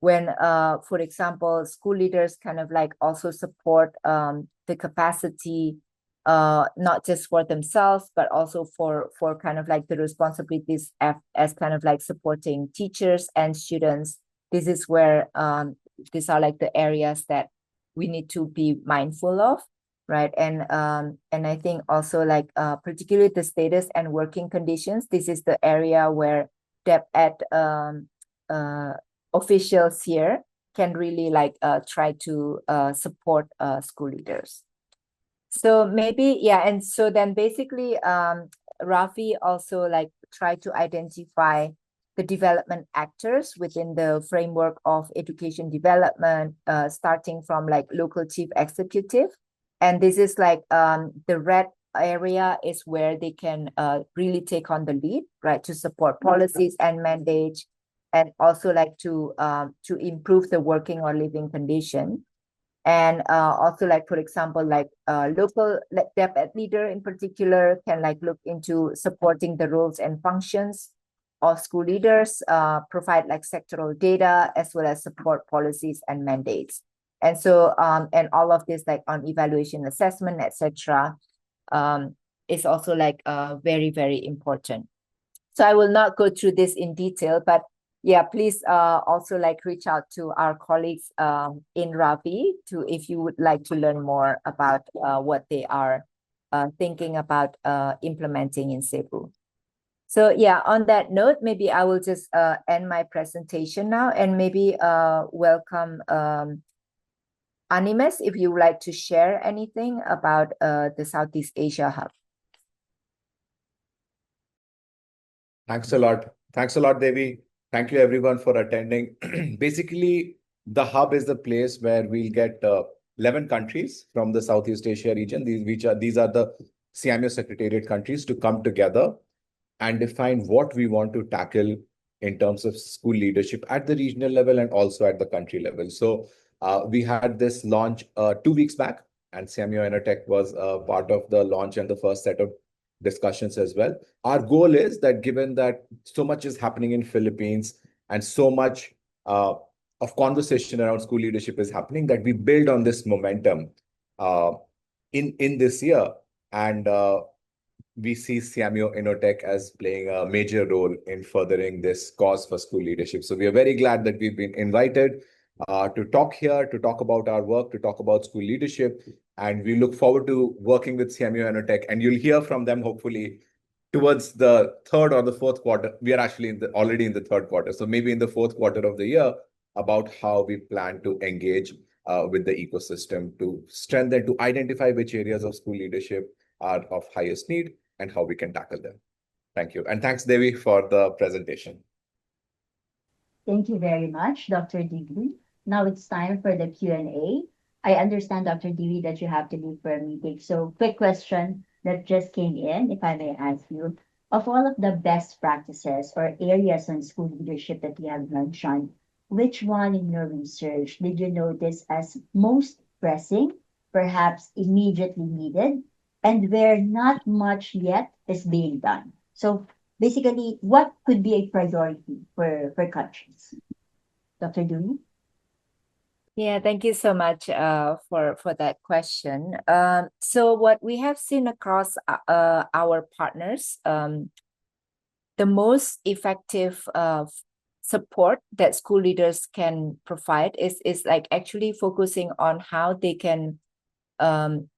when, for example, school leaders kind of like also support the capacity, not just for themselves, but also for kind of like the responsibilities as kind of like supporting teachers and students. This is where these are like the areas that we need to be mindful of. Right. And I think also like particularly the status and working conditions, this is the area where DepEd officials here can really like try to support school leaders. So maybe, yeah, and so then basically Rafi also like try to identify the development actors within the framework of education development, starting from like local chief executive. And this is like the red area is where they can really take on the lead, right, to support policies and mandates, and also like to improve the working or living condition. And also like, for example, like local depth leader in particular can like look into supporting the roles and functions of school leaders, provide like sectoral data, as well as support policies and mandates. And so, and all of this like on evaluation, assessment, etc., is also like very, very important. So I will not go through this in detail, but yeah, please also like reach out to our colleagues in Ravi if you would like to learn more about what they are thinking about implementing in Cebu. So yeah, on that note, maybe I will just end my presentation now, and maybe welcome Animes if you would like to share anything about the Southeast Asia Hub. Thanks a lot. Thanks a lot, Devi. Thank you everyone for attending. Basically, the hub is the place where we'll get 11 countries from the Southeast Asia region. These are the SEAMEO Secretariat countries to come together and define what we want to tackle in terms of school leadership at the regional level and also at the country level. So we had this launch 2 weeks back, and SEAMEO INNOTECH was part of the launch and the first set of discussions as well. Our goal is that given that so much is happening in Philippines and so much of conversation around school leadership is happening, that we build on this momentum in this year, and we see SEAMEO INNOTECH as playing a major role in furthering this cause for school leadership. So we are very glad that we've been invited to talk here, to talk about our work, to talk about school leadership. And we look forward to working with SEAMEO INNOTECH, and you'll hear from them hopefully towards the third or the fourth quarter. We are actually already in the third quarter. So maybe in the fourth quarter of the year, about how we plan to engage with the ecosystem to strengthen, to identify which areas of school leadership are of highest need and how we can tackle them. Thank you. And thanks, Devi, for the presentation. Thank you very much, Dr. Digby. Now it's time for the Q&A. I understand, Dr. Digby, that you have to leave for a meeting. So quick question that just came in, if I may ask you. Of all of the best practices or areas on school leadership that you have mentioned, which one in your research did you notice as most pressing, perhaps immediately needed, and where not much yet is being done? So basically, what could be a priority for countries? Dr. Dewey? Yeah, thank you so much for that question. So what we have seen across our partners, the most effective support that school leaders can provide is like actually focusing on how they can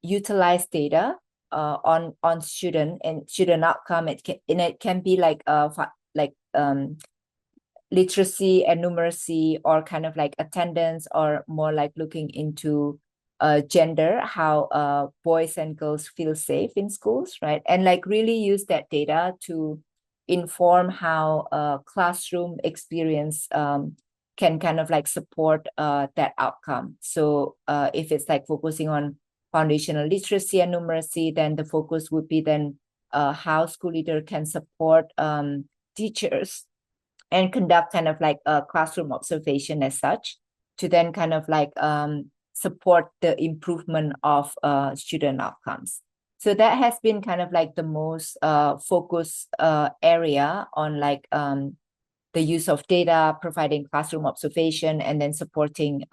utilize data on student and student outcome. It can be like literacy and numeracy, or kind of like attendance, or more like looking into gender, how boys and girls feel safe in schools, right? And like really use that data to inform how classroom experience can kind of like support that outcome. So if it's like focusing on foundational literacy and numeracy, then the focus would be then how school leader can support teachers and conduct kind of like a classroom observation as such, to then kind of like support the improvement of student outcomes. So that has been kind of like the most focus area on like the use of data, providing classroom observation, and then supporting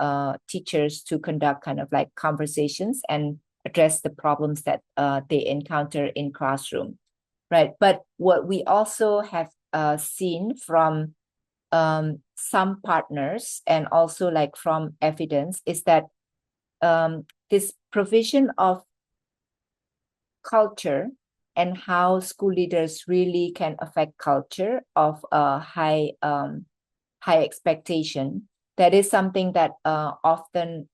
teachers to conduct kind of like conversations and address the problems that they encounter in classroom, right? But what we also have seen from some partners and also like from evidence is that this provision of culture and how school leaders really can affect culture of high expectation that is something that often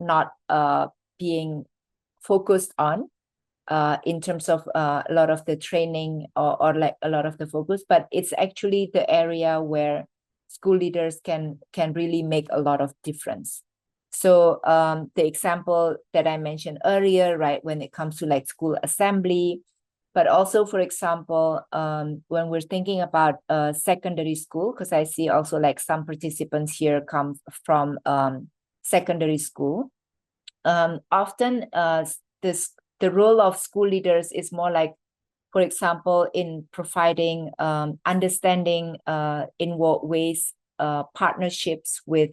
not being focused on in terms of a lot of the training or like a lot of the focus, but it's actually the area where school leaders can really make a lot of difference. So the example that I mentioned earlier, right, when it comes to like school assembly, but also, for example, when we're thinking about secondary school, because I see also like some participants here come from secondary school. Often the role of school leaders is more like, for example, in providing understanding in what ways partnerships with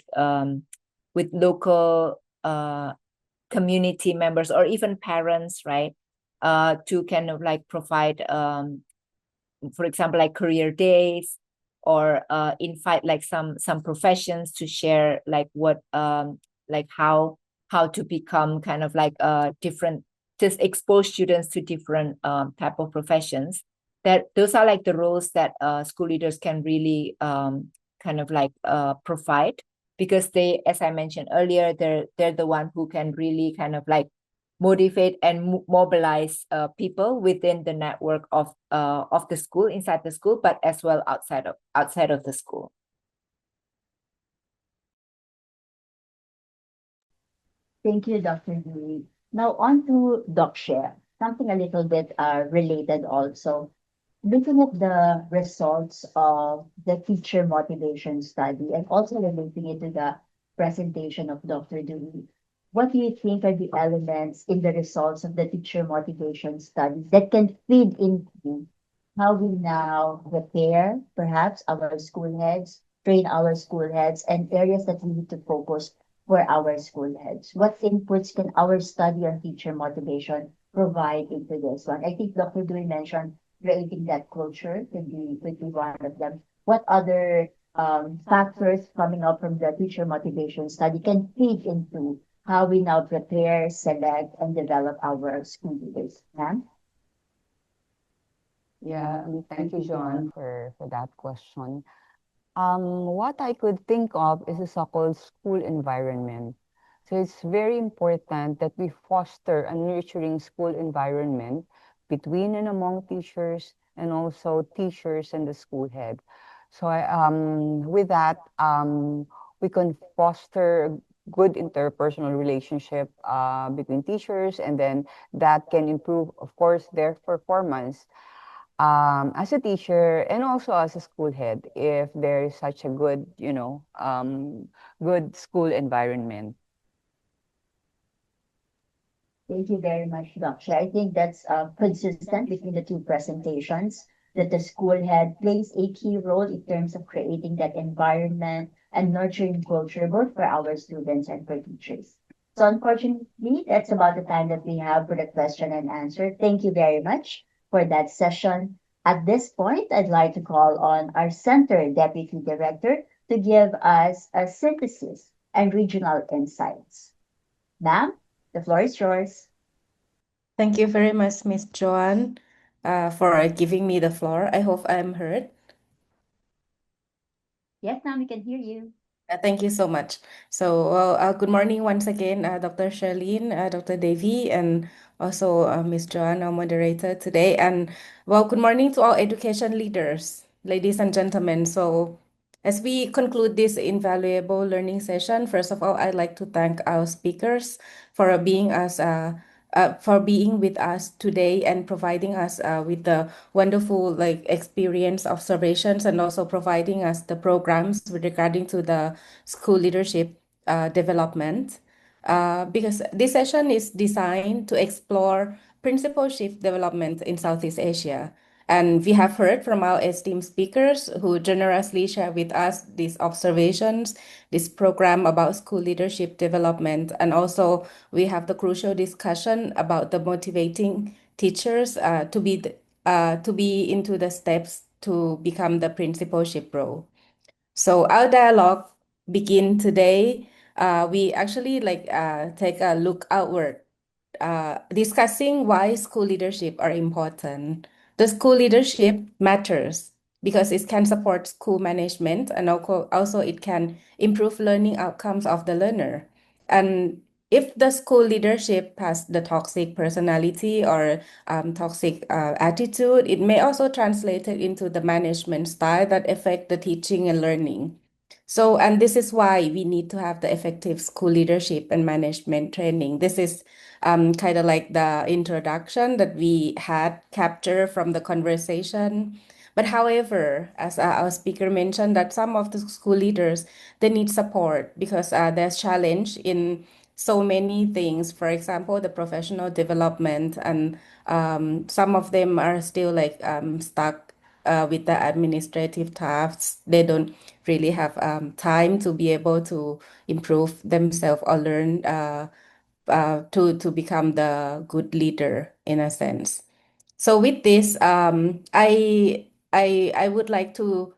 local community members or even parents, right, to kind of like provide, for example, like career days, or invite like some professions to share like what like how to become kind of like different, just expose students to different type of professions. That those are like the roles that school leaders can really kind of like provide, because they, as I mentioned earlier, they're the one who can really kind of like motivate and mobilize people within the network of the school, inside the school, but as well outside of the school. Thank you, Dr. Dewey. Now on to DocShare, something a little bit related also. Looking at the results of the teacher motivation study and also relating it to the presentation of Dr. Dewey, what do you think are the elements in the results of the teacher motivation study that can feed into how we now prepare perhaps our school heads, train our school heads, and areas that we need to focus for our school heads? What inputs can our study on teacher motivation provide into this one? I think Dr. Dewey mentioned creating that culture could be one of them. What other factors coming up from the teacher motivation study can feed into how we now prepare, select, and develop our school leaders? Ma'am? Yeah, thank you, John, for that question. What I could think of is a so-called school environment. So it's very important that we foster a nurturing school environment between and among teachers, and also teachers and the school head. So with that, we can foster good interpersonal relationship between teachers, and then that can improve, of course, their performance as a teacher and also as a school head, if there is such a good, good school environment. Thank you very much, Doctor. I think that's consistent between the two presentations, that the school head plays a key role in terms of creating that environment and nurturing culture, both for our students and for teachers. So unfortunately, that's about the time that we have for the question and answer. Thank you very much for that session. At this point, I'd like to call on our Center Deputy Director to give us a synthesis and regional insights. Ma'am, the floor is yours. Thank you very much, Miss Joanne, for giving me the floor. I hope I'm heard. Yes, ma'am, we can hear you. Thank you so much. So, good morning once again, Dr. Charlene, Dr. Devi, and also Miss Joanne, our moderator today. And good morning to all education leaders, ladies and gentlemen. So, as we conclude this invaluable learning session, first of all, I'd like to thank our speakers for being with us today and providing us with the wonderful experience observations, and also providing us the programs with regarding to the school leadership development. Because this session is designed to explore principalship development in Southeast Asia. And we have heard from our esteemed speakers who generously share with us these observations, this program about school leadership development. And also we have the crucial discussion about the motivating teachers to be into the steps to become the principalship role. So our dialogue begin today. We actually take a look outward, discussing why school leadership are important. The school leadership matters because it can support school management, and also it can improve learning outcomes of the learner. And if the school leadership has the toxic personality or toxic attitude, it may also translate it into the management style that affect the teaching and learning. So, and this is why we need to have the effective school leadership and management training. This is kind of like the introduction that we had captured from the conversation. But however, as our speaker mentioned, that some of the school leaders, they need support because there's challenge in so many things. For example, the professional development, and some of them are still like stuck with the administrative tasks. They don't really have time to be able to improve themselves or learn to become the good leader in a sense. So with this, I would like to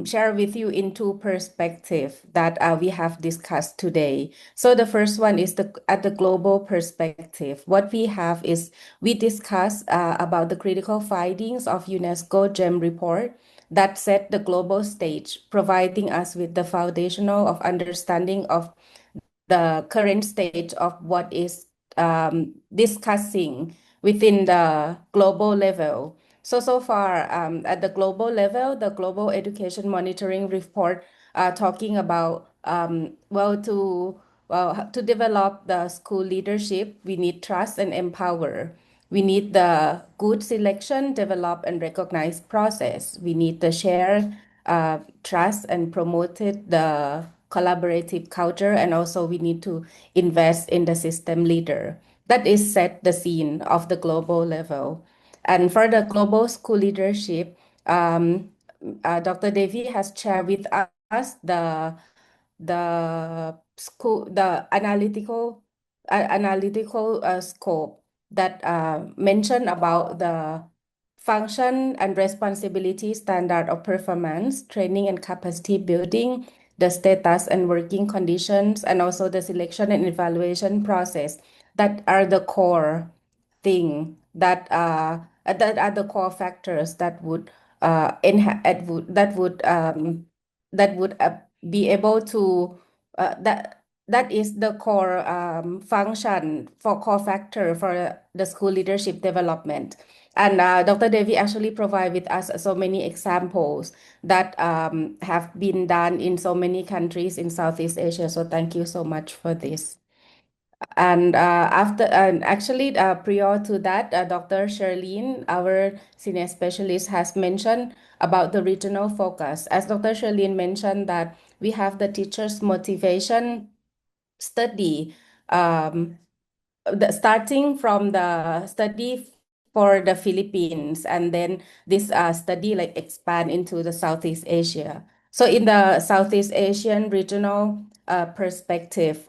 share with you in two perspectives that we have discussed today. So the first one is at the global perspective. What we have is we discuss about the critical findings of UNESCO GEM report that set the global stage, providing us with the foundational of understanding of the current stage of what is discussing within the global level. So far, at the global level, the Global Education Monitoring Report talking about, to develop the school leadership, we need trust and empower. We need the good selection, develop and recognize process. We need the share, trust and promoted the collaborative culture, and also we need to invest in the system leader. That is set the scene of the global level. And for the global school leadership, Dr. Devi has shared with us the analytical scope that mentioned about the function and responsibility standard of performance, training and capacity building, the status and working conditions, and also the selection and evaluation process that are the core thing that are the core factors that would be able to that is the core function for core factor for the school leadership development. And Dr. Devi actually provide with us so many examples that have been done in so many countries in Southeast Asia. So thank you so much for this. And prior to that, Dr. Shirlene, our senior specialist, has mentioned about the regional focus. As Dr. Shirlene mentioned, that we have the teachers' motivation study, starting from the study for the Philippines, and then this study like expand into the Southeast Asia. So in the Southeast Asian regional perspective,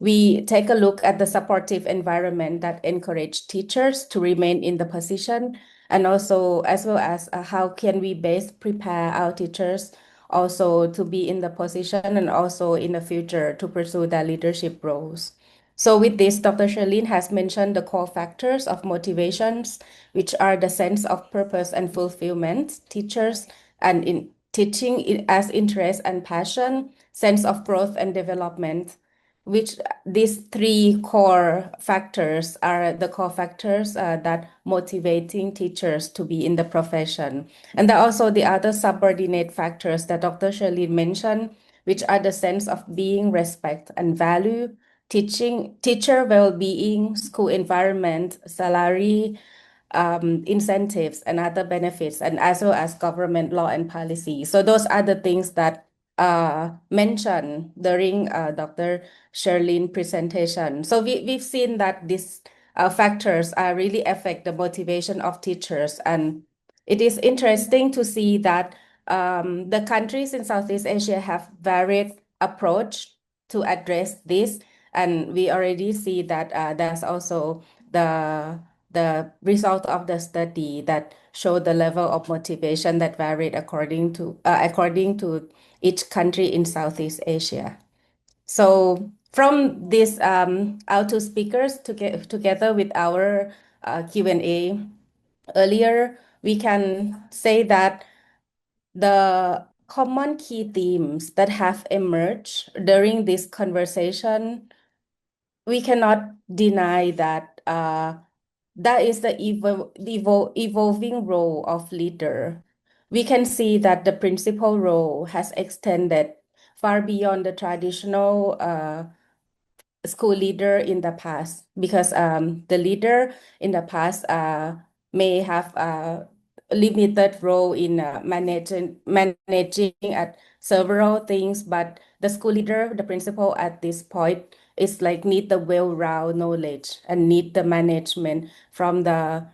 we take a look at the supportive environment that encourage teachers to remain in the position, and also as well as how can we best prepare our teachers also to be in the position and also in the future to pursue their leadership roles. So with this, Dr. Shirlene has mentioned the core factors of motivations, which are the sense of purpose and fulfillment, teachers, and in teaching as interest and passion, sense of growth and development, which these three core factors are the core factors that motivating teachers to be in the profession. And there are also the other subordinate factors that Dr. Shirlene mentioned, which are the sense of being, respect, and value, teacher well-being, school environment, salary, incentives, and other benefits, and as well as government law and policy. So those are the things that mentioned during Dr. Shirlene presentation. So we've seen that these factors really affect the motivation of teachers, and it is interesting to see that the countries in Southeast Asia have varied approach to address this, and we already see that there's also the result of the study that show the level of motivation that varied according to each country in Southeast Asia. So from this, our two speakers together with our Q&A earlier, we can say that the common key themes that have emerged during this conversation, we cannot deny that that is the evolving role of leader. We can see that the principal role has extended far beyond the traditional school leader in the past, because the leader in the past may have a limited role in managing at several things, but the school leader, the principal at this point, is like need the well-rounded knowledge and need the management from the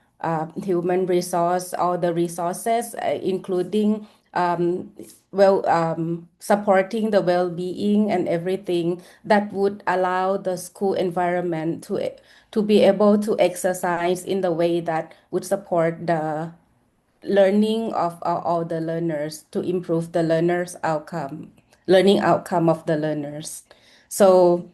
human resource or the resources, including supporting the well-being and everything that would allow the school environment to be able to exercise in the way that would support the learning of all the learners, to improve the learning outcome of the learners. So,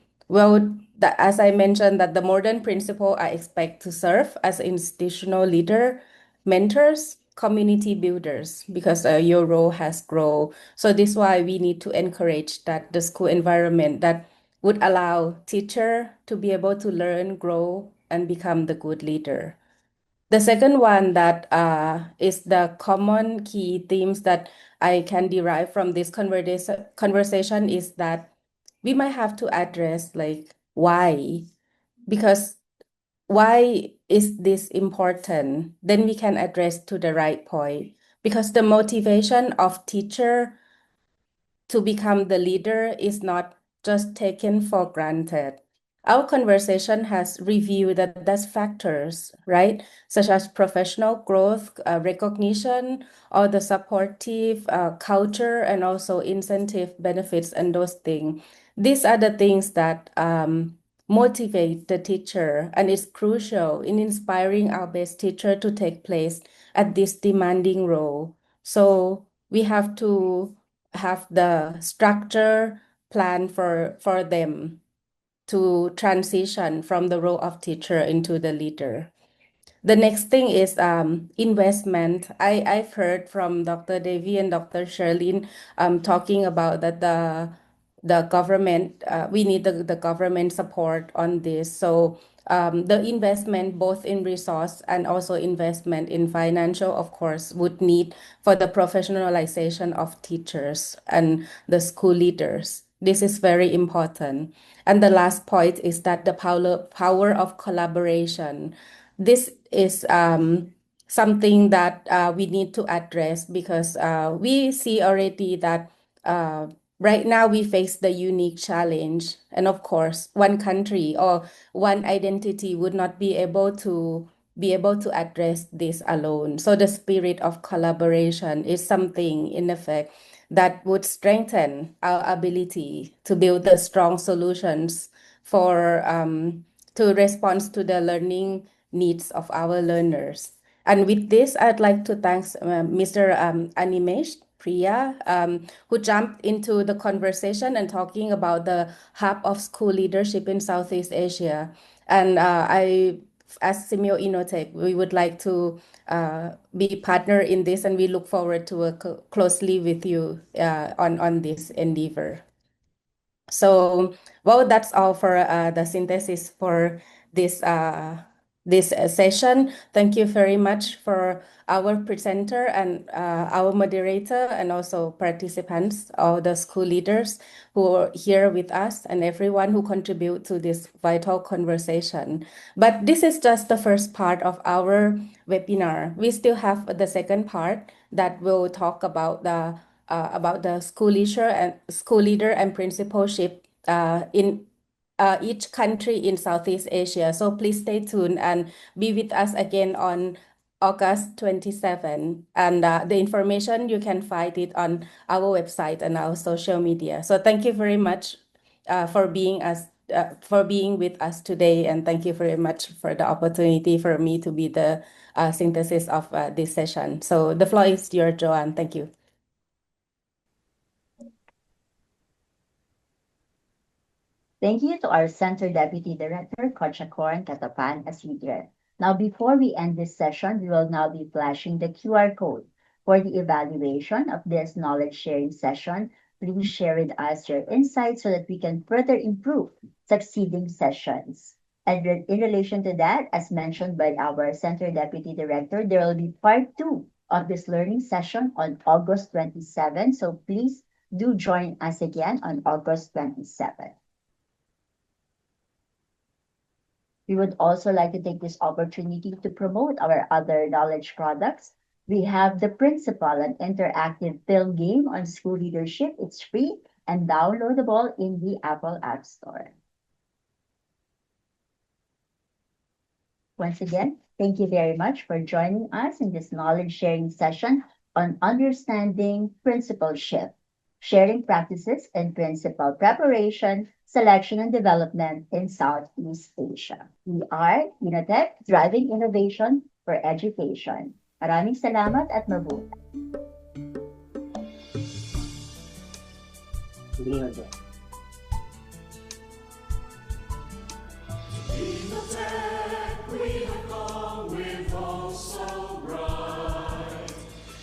as I mentioned, that the modern principal I expect to serve as institutional leader, mentors, community builders, because your role has grown. So this is why we need to encourage that the school environment that would allow teacher to be able to learn, grow, and become the good leader. The second one that is the common key themes that I can derive from this conversation is that we might have to address like why, because why is this important? Then we can address to the right point, because the motivation of teacher to become the leader is not just taken for granted. Our conversation has reviewed that those factors, right, such as professional growth, recognition, or the supportive culture, and also incentive benefits and those things. These are the things that motivate the teacher, and it's crucial in inspiring our best teacher to take place at this demanding role. So we have to have the structure plan for them to transition from the role of teacher into the leader. The next thing is investment. I've heard from Dr. Devi and Dr. Sherlyn talking about that the government, we need the government support on this. So the investment both in resource and also investment in financial, of course, would need for the professionalization of teachers and the school leaders. This is very important. And the last point is that the power of collaboration. This is something that we need to address, because we see already that right now we face the unique challenge. And of course, one country or one identity would not be able to address this alone. So the spirit of collaboration is something, in effect, that would strengthen our ability to build the strong solutions for to respond to the learning needs of our learners. And with this, I'd like to thank Mr. INNOTECH-eCAIR, who jumped into the conversation and talking about the hub of school leadership in Southeast Asia. And as SEAMEO INNOTECH, we would like to be partner in this, and we look forward to work closely with you on this endeavor. So, that's all for the synthesis for this session. Thank you very much for our presenter and our moderator, and also participants, all the school leaders who are here with us, and everyone who contribute to this vital conversation. But this is just the first part of our webinar. We still have the second part that will talk about the school leader and principalship in each country in Southeast Asia. So please stay tuned and be with us again on August 27. And the information, you can find it on our website and our social media. So thank you very much for being with us today. And thank you very much for the opportunity for me to be the synthesis of this session. So the floor is yours, Joanne. Thank you. Thank you to our Center Deputy Director, 𝗀𝗶𝘀𝗀𝗀𝗀𝗀𝗀𝗀𝗀𝗀𝗀𝗀𝗀𝗀𝗀𝗀𝗀𝗀𝗀𝗀. Now, before we end this session, we will now be flashing the QR code For the evaluation of this knowledge sharing session, please share with us your insights so that we can further improve succeeding sessions. And in relation to that, as mentioned by our Center Deputy Director, there will be part 2 of this learning session on August 27. So please do join us again on August 27. We would also like to take this opportunity to promote our other knowledge products. We have the Principal, an interactive film game on school leadership. It's free and downloadable in the Apple App Store. Once again, thank you very much for joining us in this knowledge sharing session on understanding principalship, sharing practices and principal preparation, selection and development in Southeast Asia. We are INNOTECH, driving innovation for education. Maraming salamat at mabuhay. INNOTECH, we have come with all so bright.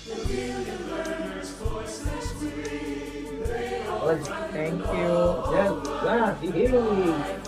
The million learners' voices we, they all Thank you. Yes,